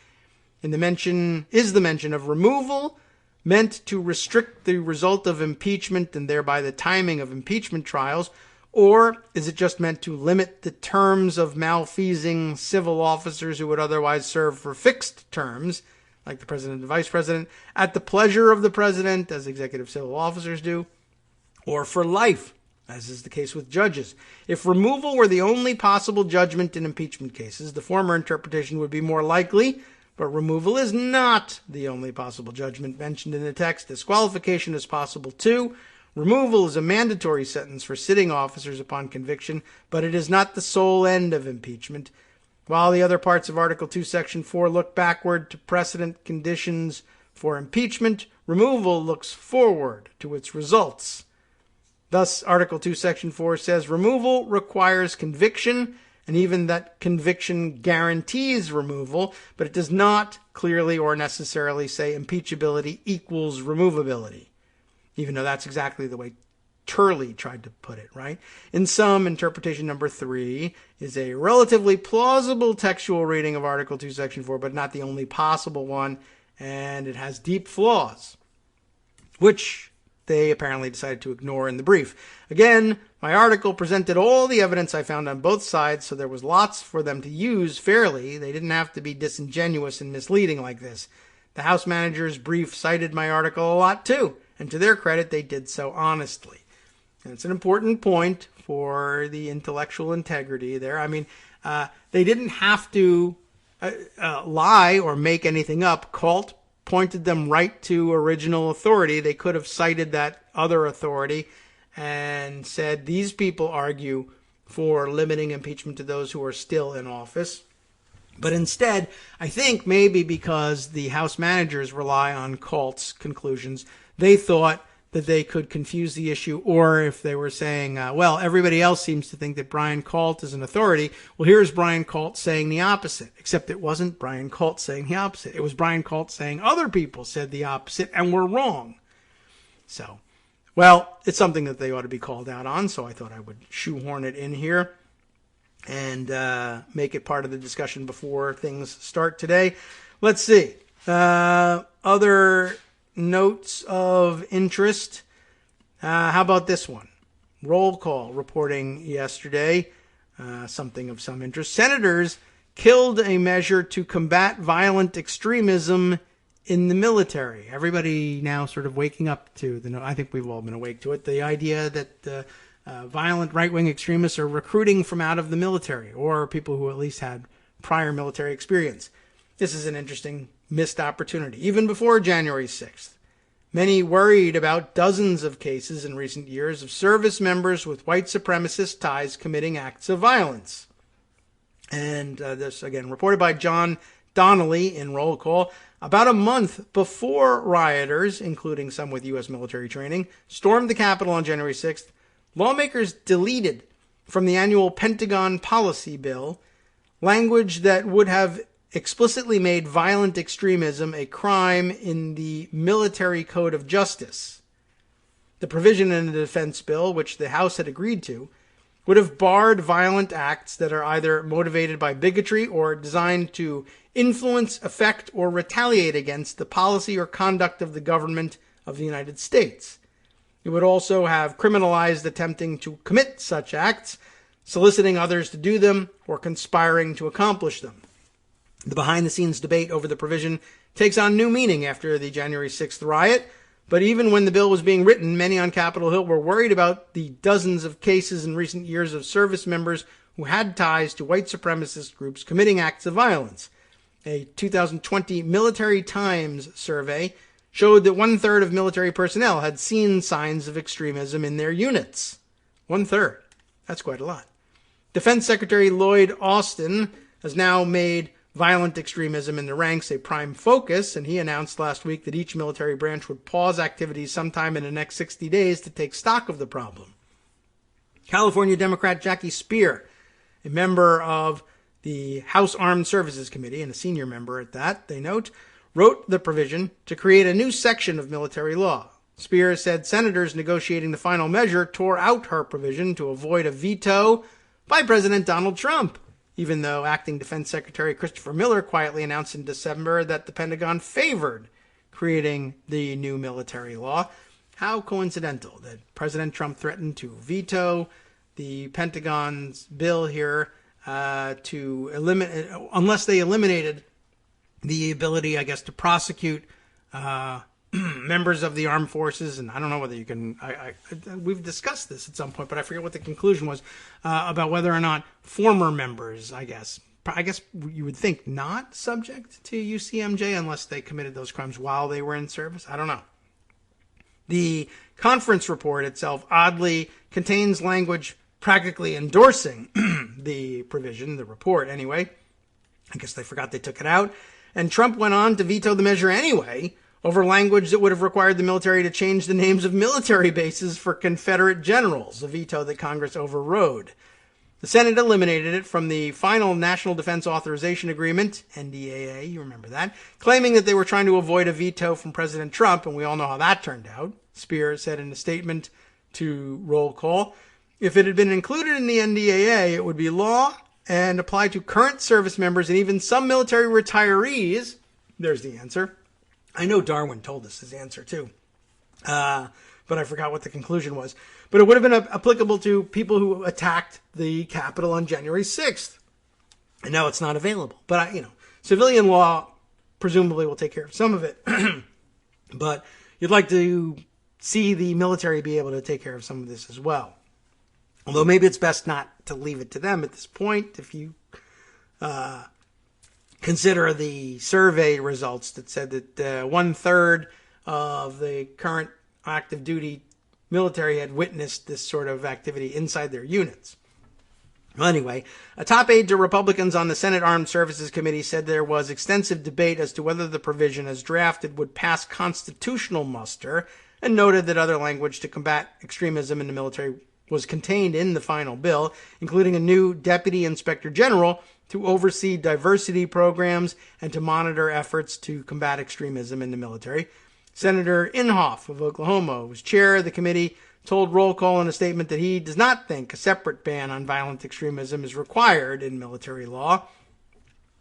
The mention of removal meant to restrict the result of impeachment and thereby the timing of impeachment trials, or is it just meant to limit the terms of malfeasing civil officers who would otherwise serve for fixed terms, like the president and vice president, at the pleasure of the president, as executive civil officers do, or for life, as is the case with judges? If removal were the only possible judgment in impeachment cases, the former interpretation would be more likely, but removal is not the only possible judgment mentioned in the text. Disqualification is possible too. Removal is a mandatory sentence for sitting officers upon conviction, but it is not the sole end of impeachment. While the other parts of Article 2, Section 4 look backward to precedent conditions for impeachment, removal looks forward to its results. Thus, Article 2, Section 4 says removal requires conviction, and even that conviction guarantees removal, but it does not clearly or necessarily say impeachability equals removability, even though that's exactly the way Turley tried to put it, right? In sum, interpretation number 3 is a relatively plausible textual reading of Article 2, Section 4, but not the only possible one, and it has deep flaws, which they apparently decided to ignore in the brief. Again, my article presented all the evidence I found on both sides, so there was lots for them to use fairly. They didn't have to be disingenuous and misleading like this. The House manager's brief cited my article a lot too, and to their credit, they did so honestly. And it's an important point for the intellectual integrity there. I mean, they didn't have to lie or make anything up. Colt pointed them right to original authority. They could have cited that other authority and said, these people argue for limiting impeachment to those who are still in office. But instead, I think maybe because the House managers rely on Colt's conclusions, they thought that they could confuse the issue, or if they were saying, well, everybody else seems to think that Brian Colt is an authority, well, here's Brian Colt saying the opposite, except it wasn't Brian Colt saying the opposite. It was Brian Colt saying other people said the opposite and were wrong. So, well, it's something that they ought to be called out on, so I thought I would shoehorn it in here and make it part of the discussion before things start today. Let's see. Other notes of interest. How about this one? Roll call reporting yesterday, something of some interest. Senators killed a measure to combat violent extremism in the military. Everybody now sort of waking up to I think we've all been awake to it, the idea that violent right-wing extremists are recruiting from out of the military, or people who at least had prior military experience. This is an interesting missed opportunity. Even before January 6th, Many worried about dozens of cases in recent years of service members with white supremacist ties committing acts of violence. And this, again, reported by John Donnelly in Roll Call. About a month before rioters, including some with U.S. military training, stormed the Capitol on January 6th, lawmakers deleted from the annual Pentagon policy bill language that would have explicitly made violent extremism a crime in the Military Code of Justice. The provision in the defense bill, which the House had agreed to, would have barred violent acts that are either motivated by bigotry or designed to influence, affect, or retaliate against the policy or conduct of the government of the United States. It would also have criminalized attempting to commit such acts, soliciting others to do them, or conspiring to accomplish them. The behind-the-scenes debate over the provision takes on new meaning after the January 6th riot, but even when the bill was being written, many on Capitol Hill were worried about the dozens of cases in recent years of service members who had ties to white supremacist groups committing acts of violence. A 2020 Military Times survey showed that 1/3 of military personnel had seen signs of extremism in their units. 1/3. That's quite a lot. Defense Secretary Lloyd Austin has now made violent extremism in the ranks a prime focus, and he announced last week that each military branch would pause activities sometime in the next 60 days to take stock of the problem. California Democrat Jackie Speer, a member of the House Armed Services Committee, and a senior member at that, they note, wrote the provision to create a new section of military law. Speer said senators negotiating the final measure tore out her provision to avoid a veto by President Donald Trump, even though Acting Defense Secretary Christopher Miller quietly announced in December that the Pentagon favored creating the new military law. How coincidental that President Trump threatened to veto the Pentagon's bill here to eliminate, unless they eliminated the ability, I guess, to prosecute members of the armed forces. And I don't know whether you can, we've discussed this at some point, but I forget what the conclusion was about whether or not former members, I guess you would think not subject to UCMJ unless they committed those crimes while they were in service. I don't know. The conference report itself oddly contains language practically endorsing the provision, the report anyway. I guess they forgot they took it out. And Trump went on to veto the measure anyway over language that would have required the military to change the names of military bases for Confederate generals, a veto that Congress overrode. The Senate eliminated it from the final National Defense Authorization Agreement, NDAA, you remember that, claiming that they were trying to avoid a veto from President Trump, and we all know how that turned out. Speer said in a statement to Roll Call, if it had been included in the NDAA, it would be law and apply to current service members and even some military retirees. There's the answer. I know Darwin told us his answer too, but I forgot what the conclusion was. But it would have been applicable to people who attacked the Capitol on January 6th. And now it's not available. But, civilian law presumably will take care of some of it. But you'd like to see the military be able to take care of some of this as well. Although maybe it's best not to leave it to them at this point. If you consider the survey results that said that 1/3 of the current active duty military had witnessed this sort of activity inside their units. Well, anyway, a top aide to Republicans on the Senate Armed Services Committee said there was extensive debate as to whether the provision as drafted would pass constitutional muster, and noted that other language to combat extremism in the military was contained in the final bill, including a new deputy inspector general to oversee diversity programs and to monitor efforts to combat extremism in the military. Senator Inhofe of Oklahoma, who was chair of the committee, told Roll Call in a statement that he does not think a separate ban on violent extremism is required in military law.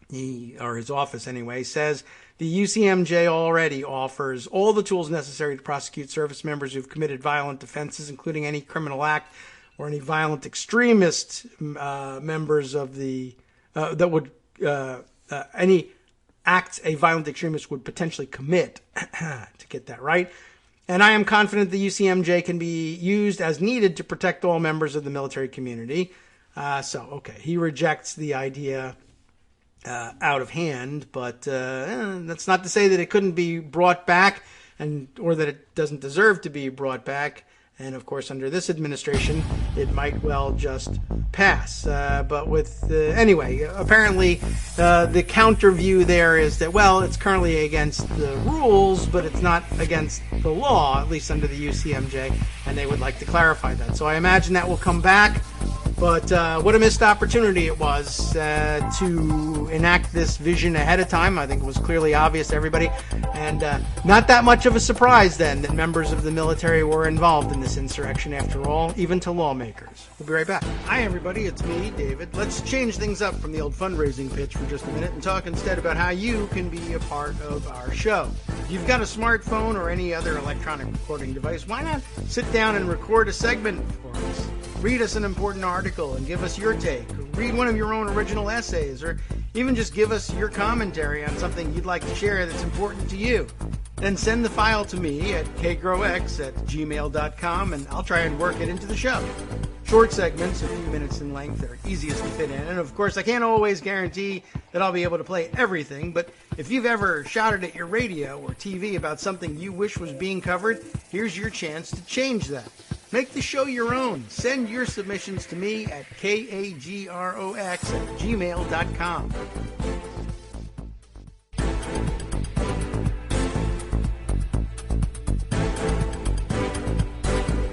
He, or his office anyway, says the UCMJ already offers all the tools necessary to prosecute service members who've committed violent offenses, including any criminal act or any violent extremist members of the any acts a violent extremist would potentially commit, to get that right. And I am confident the UCMJ can be used as needed to protect all members of the military community. He rejects the idea out of hand, but that's not to say that it couldn't be brought back or that it doesn't deserve to be brought back. And of course, under this administration, it might well just pass. But with anyway, apparently the counter view there is that, well, it's currently against the rules, but it's not against the law, at least under the UCMJ, and they would like to clarify that. So I imagine that will come back. But what a missed opportunity it was to enact this vision ahead of time. I think it was clearly obvious to everybody. And not that much of a surprise then that members of the military were involved in this insurrection after all, even to lawmakers. We'll be right back. Hi, everybody. It's me, David. Let's change things up from the old fundraising pitch for just a minute and talk instead about how you can be a part of our show. If you've got a smartphone or any other electronic recording device, why not sit down and record a segment for us? Read us an important article and give us your take. Or read one of your own original essays, or even just give us your commentary on something you'd like to share that's important to you. Then send the file to me at kagrox@gmail.com, and I'll try and work it into the show. Short segments, a few minutes in length, are easiest to fit in. And of course, I can't always guarantee that I'll be able to play everything, but if you've ever shouted at your radio or TV about something you wish was being covered, here's your chance to change that. Make the show your own. Send your submissions to me at kagrox@gmail.com.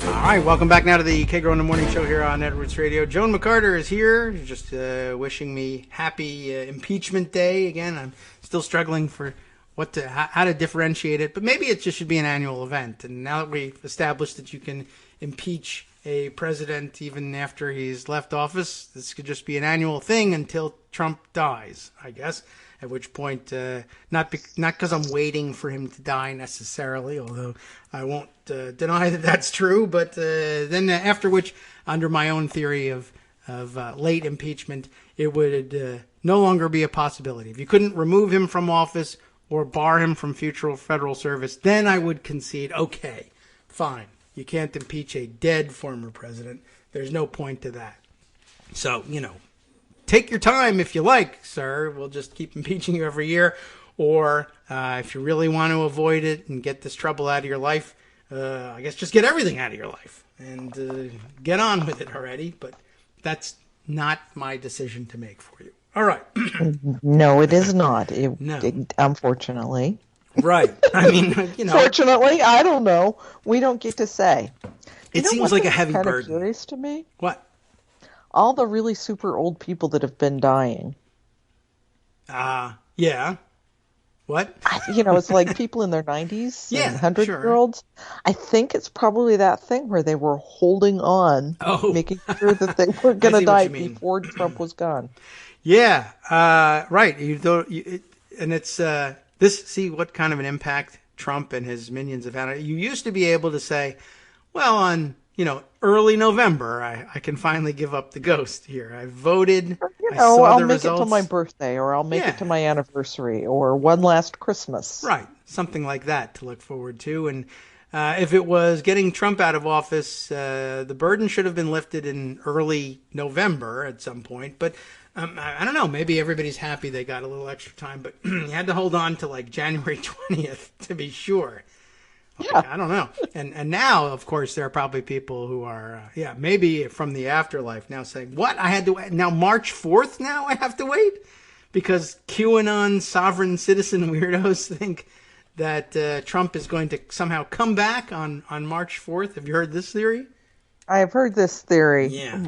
All right, welcome back now to the Kagro in the Morning Show here on Edwards Radio. Joan McCarter is here, just wishing me happy Impeachment Day. Again, I'm still struggling for how to differentiate it, but maybe it just should be an annual event. And now that we've established that you can impeach a president even after he's left office, this could just be an annual thing until Trump dies, I guess. At which point, not because I'm waiting for him to die necessarily, although I won't deny that that's true, but then after which, under my own theory of late impeachment, it would no longer be a possibility. If you couldn't remove him from office or bar him from future federal service, then I would concede, okay, fine. You can't impeach a dead former president. There's no point to that. So, take your time if you like, sir. We'll just keep impeaching you every year. Or if you really want to avoid it and get this trouble out of your life, I guess just get everything out of your life and get on with it already. But that's not my decision to make for you. All right. No, it is not. No. Unfortunately. Right. I mean, Fortunately, I don't know. We don't get to say. It seems like a heavy burden. Kind of curious to me. What? All the really super old people that have been dying. Yeah. What? It's like people in their 90s and 100-year-olds. Sure. I think it's probably that thing where they were holding on, making sure that they weren't going to die before Trump was gone. Yeah, right. And it's see what kind of an impact Trump and his minions have had. You used to be able to say, well, on early November, I can finally give up the ghost here. I voted. I'll make it to my birthday, or I'll make it to my anniversary, or one last Christmas. Right, something like that to look forward to. And if it was getting Trump out of office, the burden should have been lifted in early November at some point. But I don't know. Maybe everybody's happy they got a little extra time, but you had to hold on to like January 20th to be sure. Yeah. I don't know. And now, of course, there are probably people who are, maybe from the afterlife now saying, what? I had to wait. Now March 4th now I have to wait? Because QAnon sovereign citizen weirdos think that Trump is going to somehow come back on March 4th. Have you heard this theory? I have heard this theory. Yeah.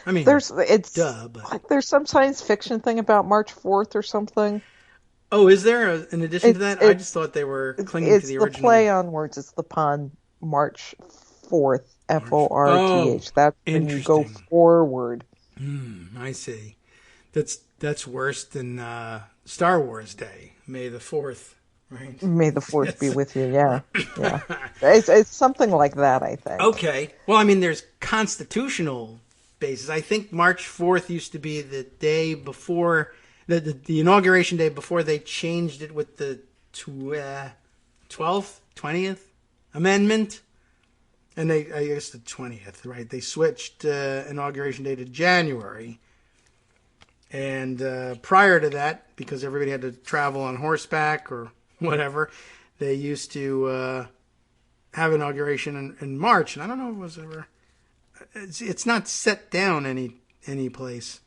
I mean, there's some science fiction thing about March 4th or something. Oh, is there? In addition to that, I just thought they were clinging to the original. It's the play on words. It's the pun, March 4th, F-O-R-T-H. That's when you go forward. I see. That's worse than Star Wars Day, May the 4th, right? May the 4th be with you, yeah. It's something like that, I think. Okay. Well, I mean, there's constitutional basis. I think March 4th used to be the day before... The inauguration day before they changed it with the 12th, 20th Amendment. And I guess the 20th, right? They switched inauguration day to January. And prior to that, because everybody had to travel on horseback or whatever, they used to have inauguration in March, and I don't know if it was ever. It's not set down any place.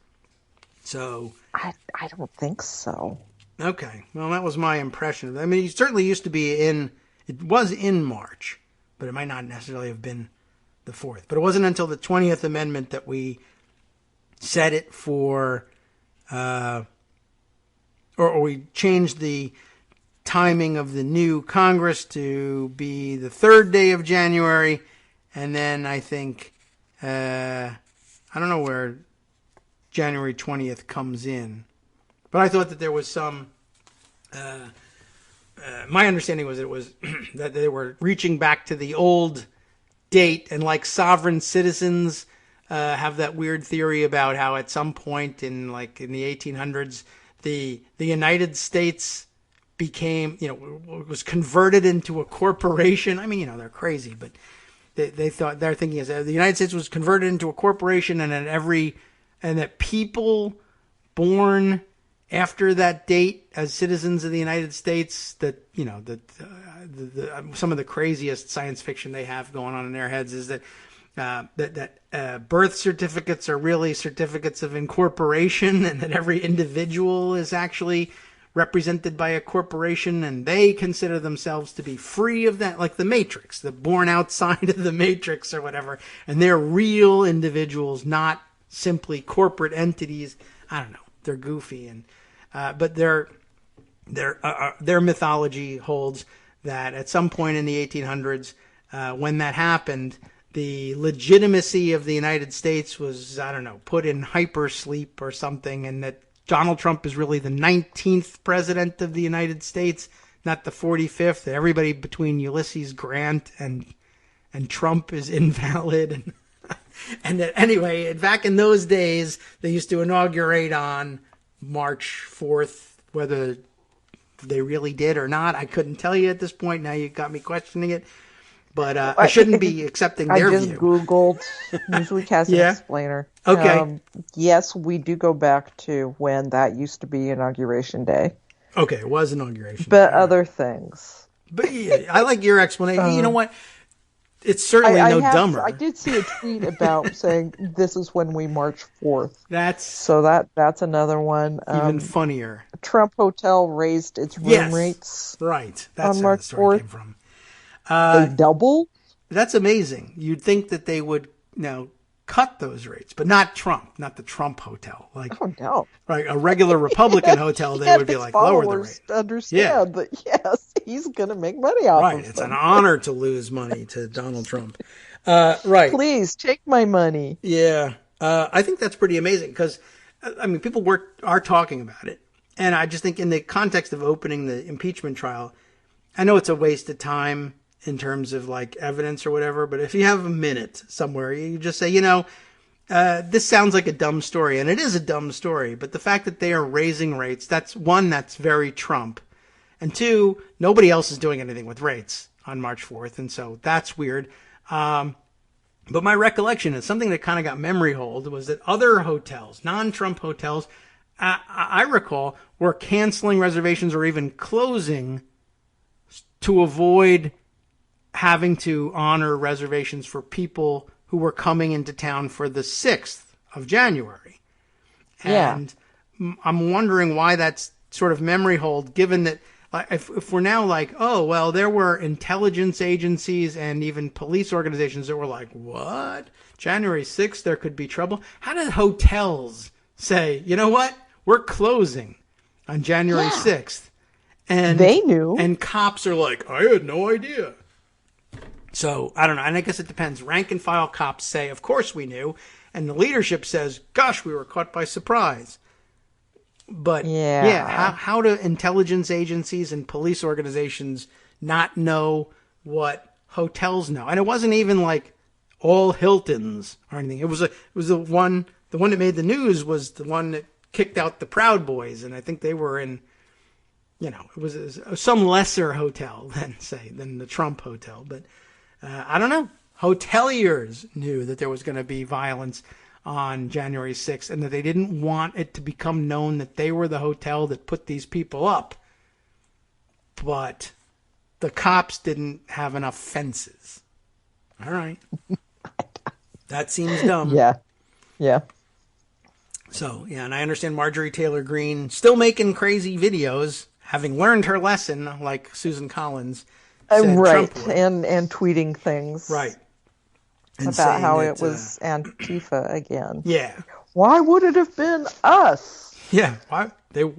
So I don't think so. Okay, well, that was my impression. I mean, it certainly used to be it was in March, but it might not necessarily have been the 4th. But it wasn't until the 20th Amendment that we set it for, or we changed the timing of the new Congress to be the 3rd day of January. And then I think, I don't know where January 20th comes in. But I thought that there was some, my understanding was that it was that they were reaching back to the old date, and like sovereign citizens have that weird theory about how at some point in the 1800s, the United States became, was converted into a corporation. I mean, they're crazy, but they thought, their thinking is that the United States was converted into a corporation, and that people born after that date as citizens of the United States, that some of the craziest science fiction they have going on in their heads is that birth certificates are really certificates of incorporation, and that every individual is actually represented by a corporation, and they consider themselves to be free of that, like the Matrix, the born outside of the Matrix or whatever, and they're real individuals, not simply corporate entities. I don't know. They're goofy, but their mythology holds that at some point in the 1800s, when that happened, the legitimacy of the United States was, I don't know, put in hypersleep or something, and that Donald Trump is really the 19th president of the United States, not the 45th. That everybody between Ulysses Grant and Trump is invalid, and that anyway, back in those days, they used to inaugurate on March 4th, whether they really did or not. I couldn't tell you at this point. Now you got me questioning it. But I shouldn't be accepting their view. I just Googled Newsweek has an explainer. Okay. Yes, we do go back to when that used to be Inauguration Day. Okay, it was Inauguration But Day. other things. But yeah, I like your explanation. You know what? It's certainly dumber. I did see a tweet about saying this is when we march 4th. That's another one. Even funnier. Trump Hotel raised its room rates. Right. That's on where March the story 4th. came from. They double? That's amazing. You'd think that they would cut those rates, but not Trump, not the Trump hotel. Oh no! Right, a regular Republican hotel, they would be like lower the rate. Understand that yes, he's going to make money off. Right, it's an honor to lose money to Donald Trump. Right, please take my money. Yeah, I think that's pretty amazing because I mean people are talking about it, and I just think in the context of opening the impeachment trial, I know it's a waste of time in terms of like evidence or whatever, but if you have a minute somewhere, you just say, this sounds like a dumb story, and it is a dumb story, but the fact that they are raising rates, that's very Trump, and two, nobody else is doing anything with rates on March 4th, and so that's weird. But my recollection is something that kind of got memory hold was that other hotels, non-Trump hotels, I recall, were canceling reservations or even closing to avoid having to honor reservations for people who were coming into town for the 6th of January. And I'm wondering why that's sort of memory hold, given that if we're now like, oh, well, there were intelligence agencies and even police organizations that were like, what? January 6th, there could be trouble? How did hotels say, you know what? We're closing on January 6th. And they knew. And cops are like, I had no idea. So, I don't know. And I guess it depends. Rank and file cops say, of course we knew. And the leadership says, gosh, we were caught by surprise. But, how do intelligence agencies and police organizations not know what hotels know? And it wasn't even like all Hiltons or anything. It was the one that made the news was the one that kicked out the Proud Boys. And I think they were in, it was some lesser hotel than the Trump hotel. But I don't know. Hoteliers knew that there was going to be violence on January 6th and that they didn't want it to become known that they were the hotel that put these people up. But the cops didn't have enough fences. All right. That seems dumb. Yeah. Yeah. So, yeah, and I understand Marjorie Taylor Greene still making crazy videos, having learned her lesson, like Susan Collins said right, Trump would. and tweeting things. Right. And about how it was Antifa again. Yeah. Why would it have been us? Yeah. Why?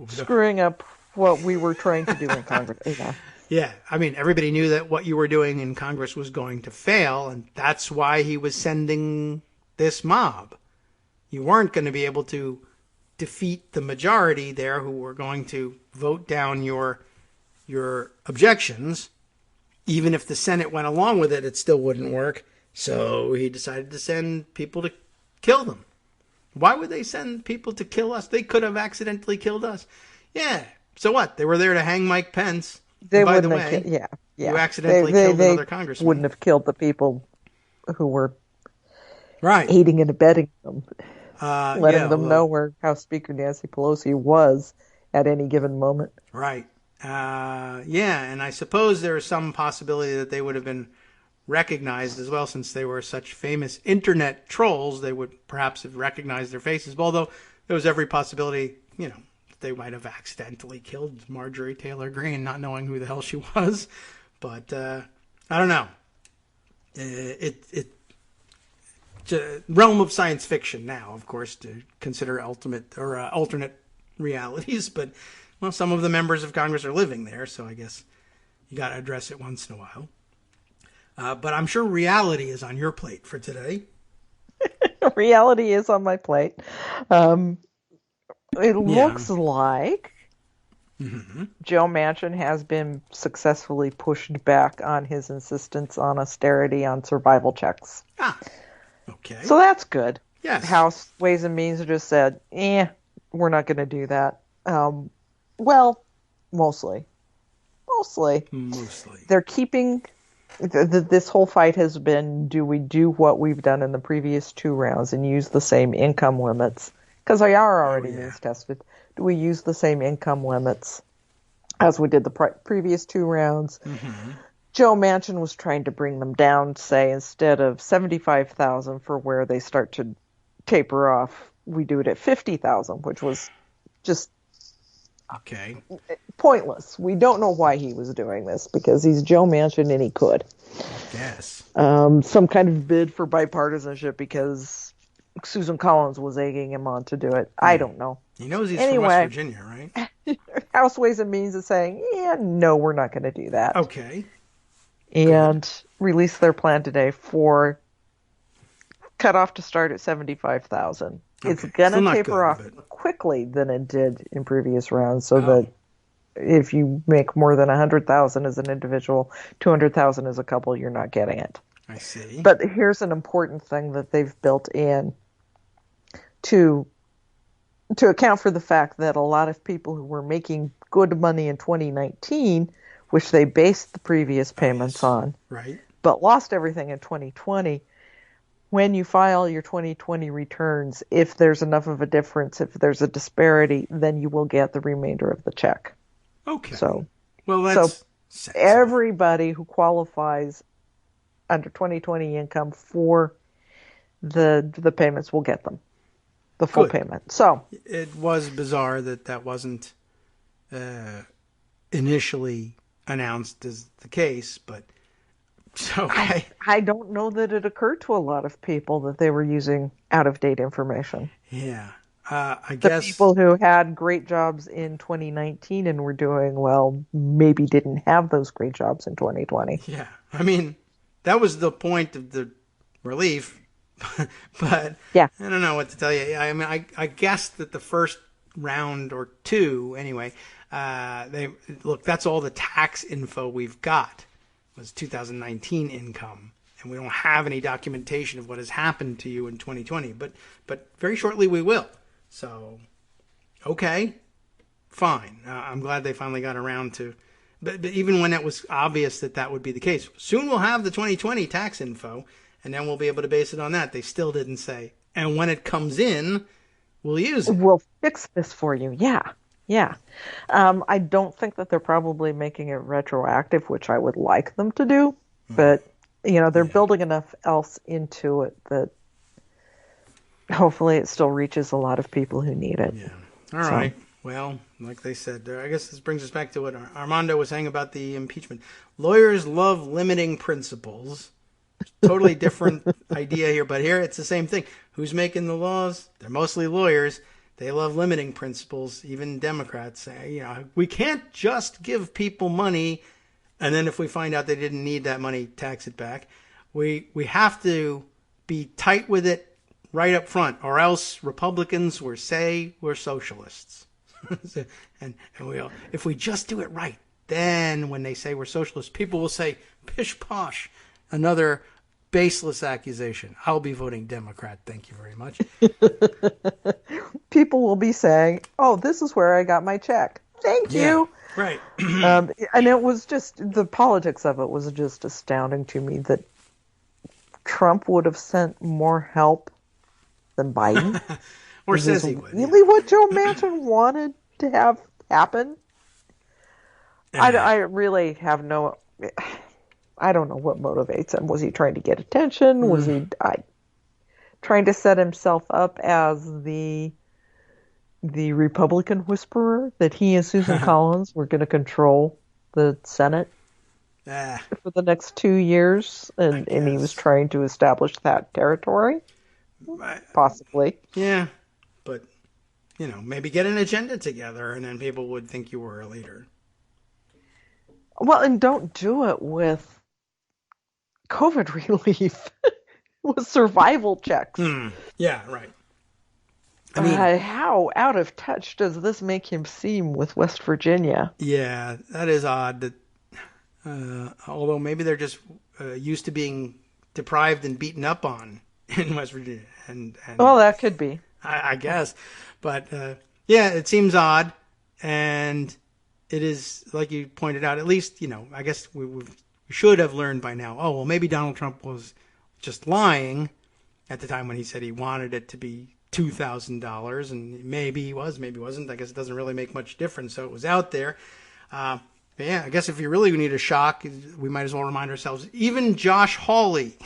Screwing up what we were trying to do in Congress. Yeah. Yeah. I mean, everybody knew that what you were doing in Congress was going to fail, and that's why he was sending this mob. You weren't going to be able to defeat the majority there who were going to vote down your objections. Even if the Senate went along with it, it still wouldn't work. So he decided to send people to kill them. Why would they send people to kill us? They could have accidentally killed us. Yeah. So what? They were there to hang Mike Pence. They by wouldn't the way, have you accidentally killed another congressman. Wouldn't have killed the people who were right aiding and abetting them. Letting them know where House Speaker Nancy Pelosi was at any given moment. Right. Yeah, and I suppose there is some possibility that they would have been recognized as well, since they were such famous internet trolls. They would perhaps have recognized their faces, although there was every possibility, that they might have accidentally killed Marjorie Taylor Greene, not knowing who the hell she was. But I don't know. It realm of science fiction now, of course, to consider alternate realities. But, well, some of the members of Congress are living there, so I guess you got to address it once in a while. But I'm sure reality is on your plate for today. Reality is on my plate. It looks like Joe Manchin has been successfully pushed back on his insistence on austerity on survival checks. Okay. So that's good. Yes. House Ways and Means just said, we're not going to do that. Well, mostly. They're keeping... This whole fight has been, do we do what we've done in the previous two rounds and use the same income limits? Because they are already means tested. Do we use the same income limits as we did the previous two rounds? Mm-hmm. Joe Manchin was trying to bring them down, say, instead of $75,000 for where they start to taper off, we do it at $50,000, which was just pointless. We don't know why he was doing this, because he's Joe Manchin and he could. Yes. Some kind of bid for bipartisanship because Susan Collins was egging him on to do it. I don't know. He knows he's from West Virginia, right? House Ways and Means is saying, no, we're not going to do that. Okay. And release their plan today for cutoff to start at $75,000. Okay. It's going to taper off more quickly than it did in previous rounds, so that if you make more than $100,000 as an individual, $200,000 as a couple, you're not getting it. I see. But here's an important thing that they've built in to account for the fact that a lot of people who were making good money in 2019, which they based the previous payments on, right, but lost everything in 2020, when you file your 2020 returns, if there's enough of a difference, if there's a disparity, then you will get the remainder of the check. Okay. So that's everybody who qualifies under 2020 income for the payments will get them, the full payment. So it was bizarre that wasn't initially announced as the case, but okay. I don't know that it occurred to a lot of people that they were using out-of-date information. Yeah. I guess the people who had great jobs in 2019 and were doing well maybe didn't have those great jobs in 2020. Yeah. I mean, that was the point of the relief, but I don't know what to tell you. I mean, I guess that the first round or two, anyway, that's all the tax info we've got was 2019 income, and we don't have any documentation of what has happened to you in 2020, but very shortly we will. So, okay, fine. I'm glad they finally got around to, but even when it was obvious that would be the case, soon we'll have the 2020 tax info, and then we'll be able to base it on that. They still didn't say, and when it comes in, we'll use it. We'll fix this for you, yeah. Yeah. I don't think that they're probably making it retroactive, which I would like them to do. But, they're building enough else into it that hopefully it still reaches a lot of people who need it. Yeah. All right. Well, like they said, I guess this brings us back to what Armando was saying about the impeachment. Lawyers love limiting principles. Totally different idea here, but here it's the same thing. Who's making the laws? They're mostly lawyers. They love limiting principles. Even Democrats say, we can't just give people money, and then if we find out they didn't need that money, tax it back. We have to be tight with it right up front, or else Republicans will say we're socialists. and if we just do it right, then when they say we're socialists, people will say, pish posh, another baseless accusation. I'll be voting Democrat. Thank you very much. People will be saying, oh, this is where I got my check. Thank you. Right. And it was just, the politics of it was just astounding to me that Trump would have sent more help than Biden. Or says he would. Really what Joe Manchin wanted to have happen? I really have no... I don't know what motivates him. Was he trying to get attention? Was he trying to set himself up as the Republican whisperer, that he and Susan Collins were going to control the Senate for the next 2 years, and he was trying to establish that territory? Possibly. Yeah, but, maybe get an agenda together, and then people would think you were a leader. Well, and don't do it with COVID relief, with survival checks. Yeah, right. I mean, how out of touch does this make him seem with West Virginia? Yeah, that is odd. That, although maybe they're just used to being deprived and beaten up on in West Virginia. And well, that could be. I guess. But, it seems odd. And it is, like you pointed out, at least, I guess we should have learned by now. Oh, well, maybe Donald Trump was just lying at the time when he said he wanted it to be $2,000, and maybe he was, maybe he wasn't. I guess it doesn't really make much difference, so it was out there. But yeah, I guess if you really need a shock, we might as well remind ourselves, even Josh Hawley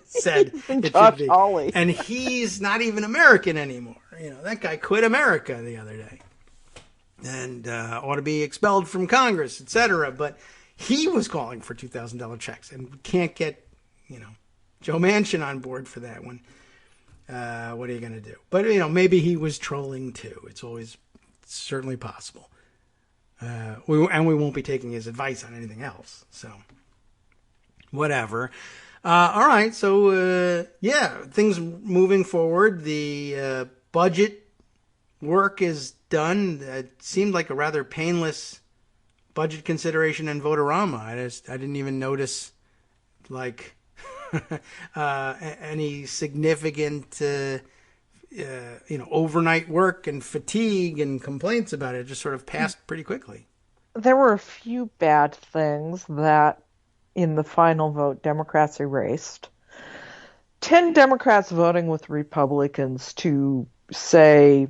said it should be. Hawley. And he's not even American anymore. That guy quit America the other day and ought to be expelled from Congress, etc. But he was calling for $2,000 checks, and we can't get, Joe Manchin on board for that one. What are you going to do? But, maybe he was trolling too. It's certainly possible. We won't be taking his advice on anything else. So, whatever. All right. So, things moving forward. The budget work is done. It seemed like a rather painless budget consideration in Votorama. I didn't even notice, any significant, overnight work and fatigue and complaints about it. It just sort of passed pretty quickly. There were a few bad things that, in the final vote, Democrats erased. 10 Democrats voting with Republicans to say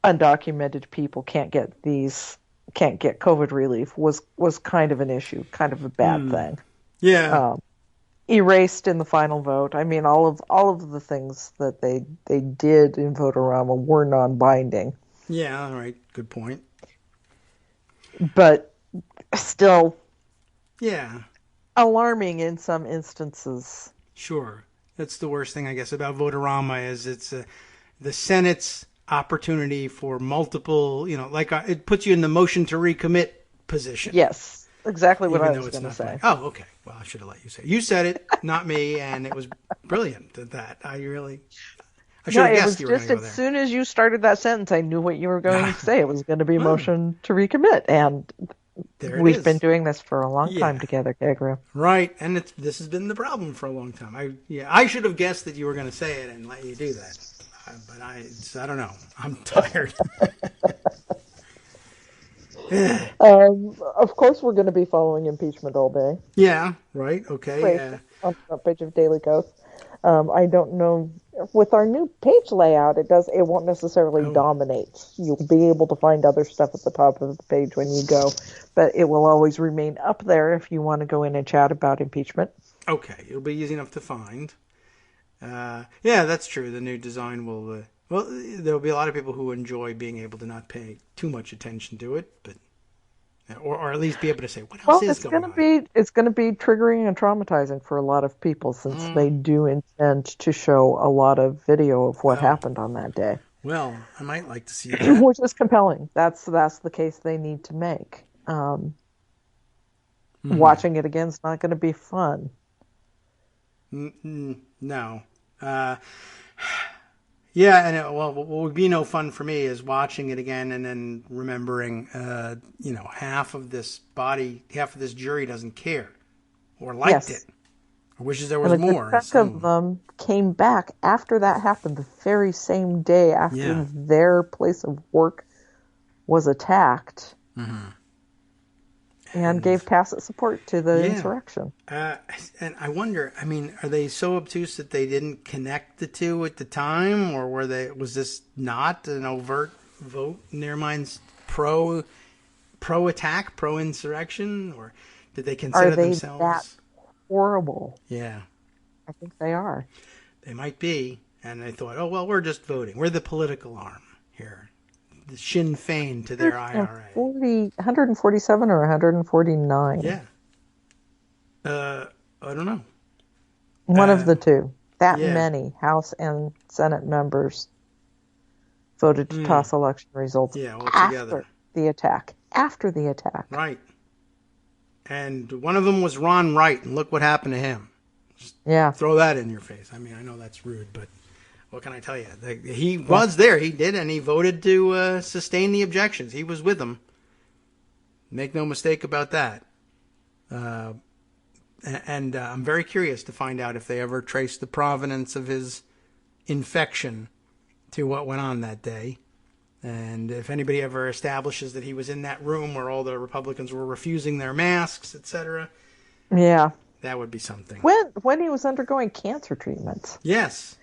undocumented people can't get COVID relief was kind of an issue, kind of a bad thing. Yeah. Erased in the final vote. I mean, all of the things that they did in Votorama were non-binding. Yeah, all right. Good point. But still, yeah, alarming in some instances. Sure. That's the worst thing, I guess, about Votorama is it's the Senate's opportunity for multiple, it puts you in the motion to recommit position. Yes, exactly what I was going to say. Oh, okay. Well, I should have let you say it. You said it, not me, and it was brilliant at that. I should have guessed you were going to go there. As soon as you started that sentence, I knew what you were going to say. It was going to be motion to recommit, and we've been doing this for a long time together, Kagro. Right, and this has been the problem for a long time. I should have guessed that you were going to say it and let you do that. But I don't know. I'm tired. Of course, we're going to be following impeachment all day. Yeah, right. Okay. On the front page of Daily Kos. I don't know with our new page layout, it won't necessarily dominate. You'll be able to find other stuff at the top of the page when you go, but it will always remain up there if you want to go in and chat about impeachment. Okay, it'll be easy enough to find. Yeah, that's true. The new design will. Well, there'll be a lot of people who enjoy being able to not pay too much attention to it, but or at least be able to say what else is going on. It's going to be triggering and traumatizing for a lot of people since they do intend to show a lot of video of what happened on that day. Well, I might like to see that, which is compelling. That's the case they need to make. Watching it again is not going to be fun. No. Yeah, and what would be no fun for me is watching it again and then remembering, half of this jury doesn't care or liked it or wishes there was more. A chunk of them came back after that happened, the very same day after their place of work was attacked. And gave tacit support to the insurrection. And I wonder, are they so obtuse that they didn't connect the two at the time? Or was this not an overt vote in their minds pro-attack, pro-insurrection? Or did they consider themselves... Are they that horrible? Yeah. I think they are. They might be. And they thought, we're just voting. We're the political arm here. The Sinn Féin to their IRA. 147 or 149? Yeah. I don't know. One of the two. That many House and Senate members voted to toss election results after the attack. After the attack. Right. And one of them was Ron Wright, and look what happened to him. Just throw that in your face. I know that's rude, but... what can I tell you? He was there. He did, and he voted to sustain the objections. He was with them. Make no mistake about that. And I'm very curious to find out if they ever traced the provenance of his infection to what went on that day. And if anybody ever establishes that he was in that room where all the Republicans were refusing their masks, etc. Yeah. That would be something. When he was undergoing cancer treatments. Yes.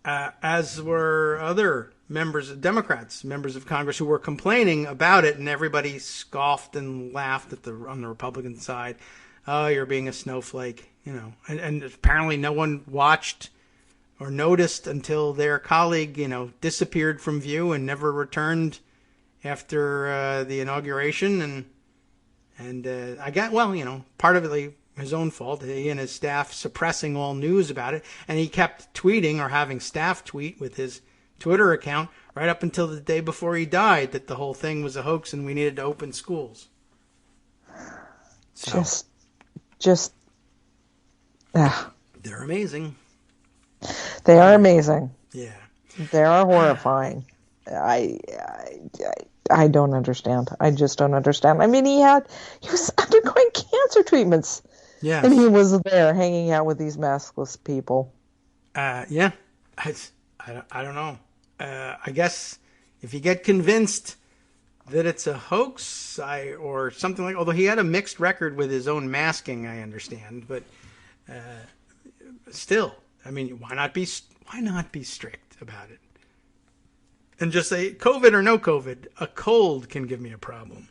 As were other Democrats, members of Congress, who were complaining about it, and everybody scoffed and laughed on the Republican side. Oh, you're being a snowflake, And apparently no one watched or noticed until their colleague, disappeared from view and never returned after the inauguration. And I got, part of it, his own fault. He and his staff suppressing all news about it. And he kept tweeting or having staff tweet with his Twitter account right up until the day before he died that the whole thing was a hoax and we needed to open schools. So, they're amazing. They are amazing. Yeah. They are horrifying. I don't understand. I just don't understand. He was undergoing cancer treatments. Yeah. And he was there hanging out with these maskless people. Yeah. I don't know. I guess if you get convinced that it's a hoax or something like, although he had a mixed record with his own masking, I understand, but still, why not be strict about it? And just say, COVID or no COVID, a cold can give me a problem.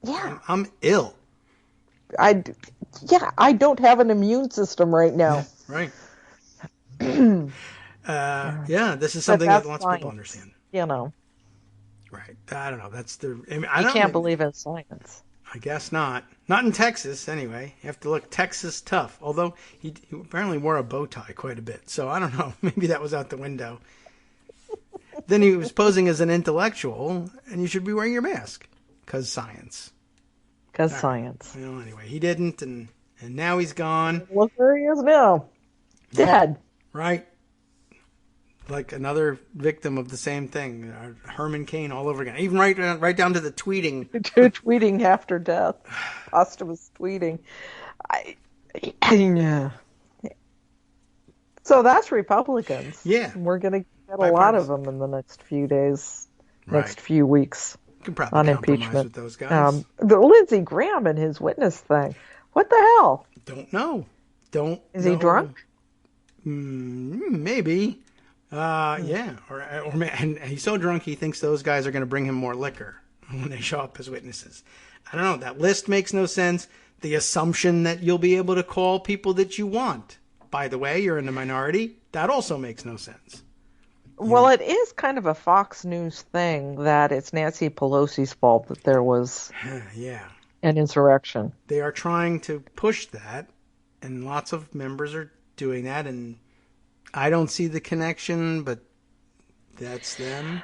Yeah. I'm ill. I don't have an immune system right now. Right. This is something that lots of people understand. Right. I don't know. That's the... You can't believe in science. I guess not. Not in Texas, anyway. You have to look Texas tough. Although he apparently wore a bow tie quite a bit. So I don't know. Maybe that was out the window. Then he was posing as an intellectual, and you should be wearing your mask. Because science. Because science. Anyway, he didn't, and now he's gone. Look where he is now. Dead. Right. Like another victim of the same thing. Herman Cain all over again. Even right down to the tweeting. Tweeting after death. Posthumous tweeting. So that's Republicans. Yeah. We're going to get a lot of them in the next few days, next few weeks on impeachment. With those guys. The Lindsey Graham and his witness thing. What the hell? Don't know. Is he drunk? Maybe. Yeah. And he's so drunk he thinks those guys are going to bring him more liquor when they show up as witnesses. I don't know. That list makes no sense. The assumption that you'll be able to call people that you want. By the way, you're in the minority. That also makes no sense. Well, it is kind of a Fox News thing that it's Nancy Pelosi's fault that there was an insurrection. They are trying to push that, and lots of members are doing that, and I don't see the connection, but that's them.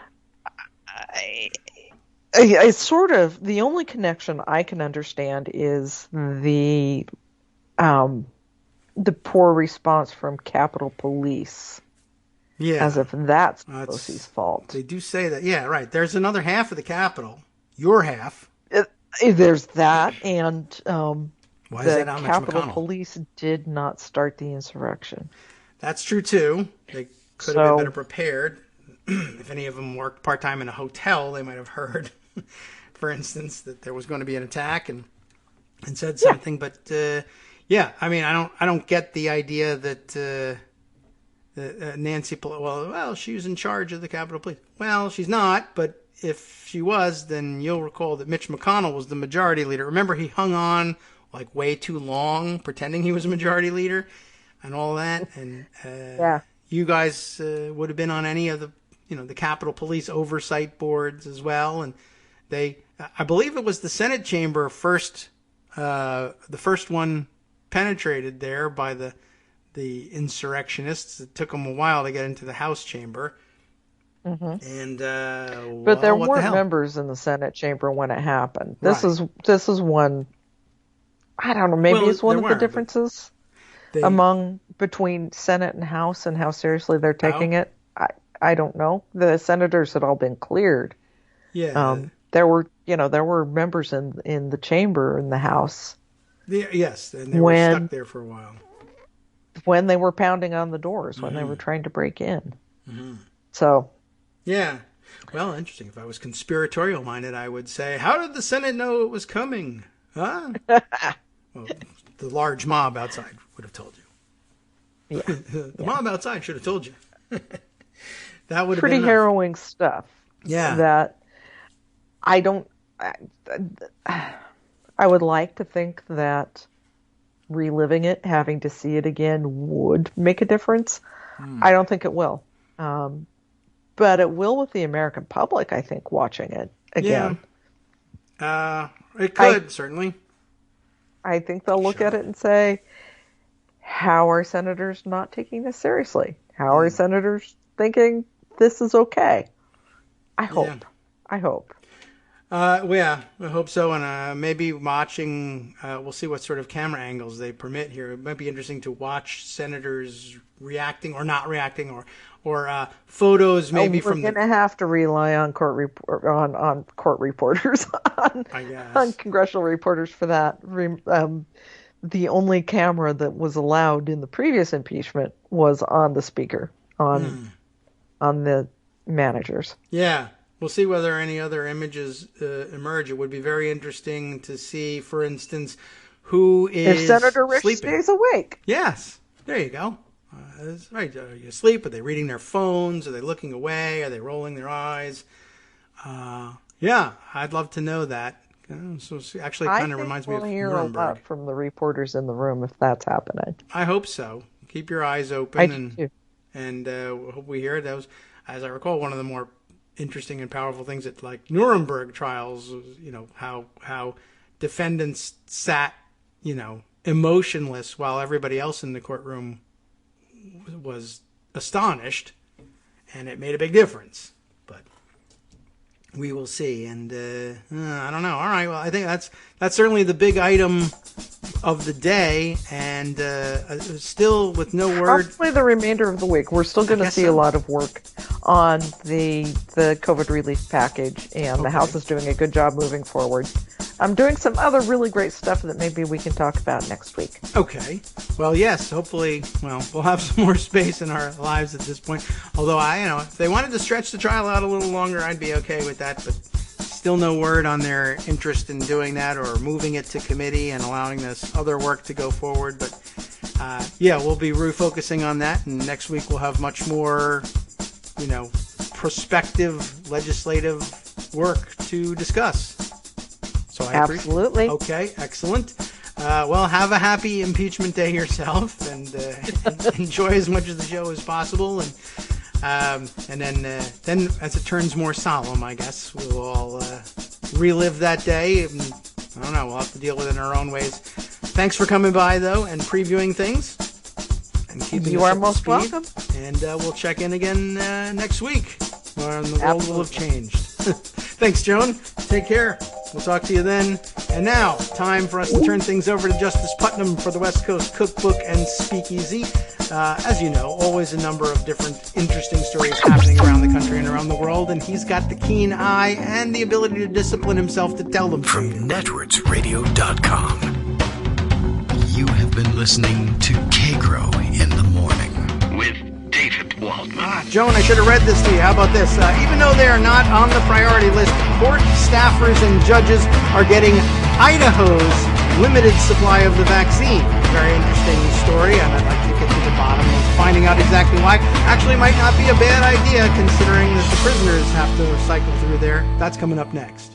I sort of, the only connection I can understand is the poor response from Capitol Police. Yeah. As if that's Pelosi's fault. They do say that. Yeah, right. There's another half of the Capitol. Your half. There's that, and why is that on Capitol Police did not start the insurrection. That's true, too. They could have been better prepared. If any of them worked part-time in a hotel, they might have heard, for instance, that there was going to be an attack and said something. But, I mean, I don't get the idea that... Nancy Pelosi, she was in charge of the Capitol Police. Well, she's not, but if she was, then you'll recall that Mitch McConnell was the majority leader. Remember, he hung on like way too long, pretending he was a majority leader and all that. And you guys would have been on any of the Capitol Police oversight boards as well. And I believe it was the Senate chamber first, the first one penetrated there by the insurrectionists. It took them a while to get into the House chamber. Mm-hmm. And but there weren't members in the Senate chamber when it happened. This is one. I don't know. Maybe it's one of the differences between Senate and House and how seriously they're taking it. I don't know. The senators had all been cleared. Yeah. There were members in the chamber in the House. Yes, and they were stuck there for a while. When they were pounding on the doors, when they were trying to break in. Mm-hmm. So. Yeah. Well, interesting. If I was conspiratorial minded, I would say, how did the Senate know it was coming? Huh? Well, the large mob outside would have told you. Yeah. The mob outside should have told you. That would have pretty been harrowing stuff. Yeah. That I would like to think that reliving it, having to see it again would make a difference. I don't think it will. But it will with the American public, I think, watching it again. Yeah. It could, certainly. I think they'll look at it and say, how are senators not taking this seriously? How are senators thinking this is okay? I hope. Yeah. I hope. I hope so, and maybe watching. We'll see what sort of camera angles they permit here. It might be interesting to watch senators reacting or not reacting, or photos maybe from. We're going to have to rely on court reporters, on congressional reporters for that. The only camera that was allowed in the previous impeachment was on the speaker, on the managers. Yeah. We'll see whether any other images emerge. It would be very interesting to see, for instance, who is if Senator Rich sleeping. Stays awake. Yes, there you go. That's right. Are you asleep? Are they reading their phones? Are they looking away? Are they rolling their eyes? I'd love to know that. So actually, it kind of reminds me of Nuremberg. We'll hear a lot from the reporters in the room if that's happening. I hope so. Keep your eyes open. I do too. And hope we hear those. As I recall, one of the more interesting and powerful things at like Nuremberg trials, how defendants sat, emotionless while everybody else in the courtroom was astonished, and it made a big difference. But we will see, and I don't know. All right, well, I think that's certainly the big item of the day, and still with no word. Probably the remainder of the week. We're still going to see a lot of work on the COVID relief package, and the House is doing a good job moving forward. I'm doing some other really great stuff that maybe we can talk about next week. Okay. Well, yes, hopefully, we'll have some more space in our lives at this point. Although if they wanted to stretch the trial out a little longer, I'd be okay with that, but still no word on their interest in doing that or moving it to committee and allowing this other work to go forward. But we'll be refocusing on that, and next week we'll have much more, prospective legislative work to discuss. So I Absolutely. Okay, excellent. Well, have a happy impeachment day yourself, and enjoy as much of the show as possible. And then as it turns more solemn, I guess we'll all relive that day. And, I don't know. We'll have to deal with it in our own ways. Thanks for coming by, though, and previewing things. And keeping you are most welcome. And we'll check in again next week when the world will have changed. Thanks, Joan. Take care. We'll talk to you then. And now, time for us to turn things over to Justice Putnam for the West Coast Cookbook and Speakeasy. As you know, always a number of different interesting stories happening around the country and around the world, and he's got the keen eye and the ability to discipline himself to tell them. From netrootsradio.com, you have been listening to Kagro in the Morning with David Waldman. Joan, I should have read this to you. How about this? Even though they are not on the priority list, court staffers and judges are getting Idaho's limited supply of the vaccine. Very interesting story, and I'd like to get to the bottom of finding out exactly why. Actually, might not be a bad idea, considering that the prisoners have to cycle through there. That's coming up next.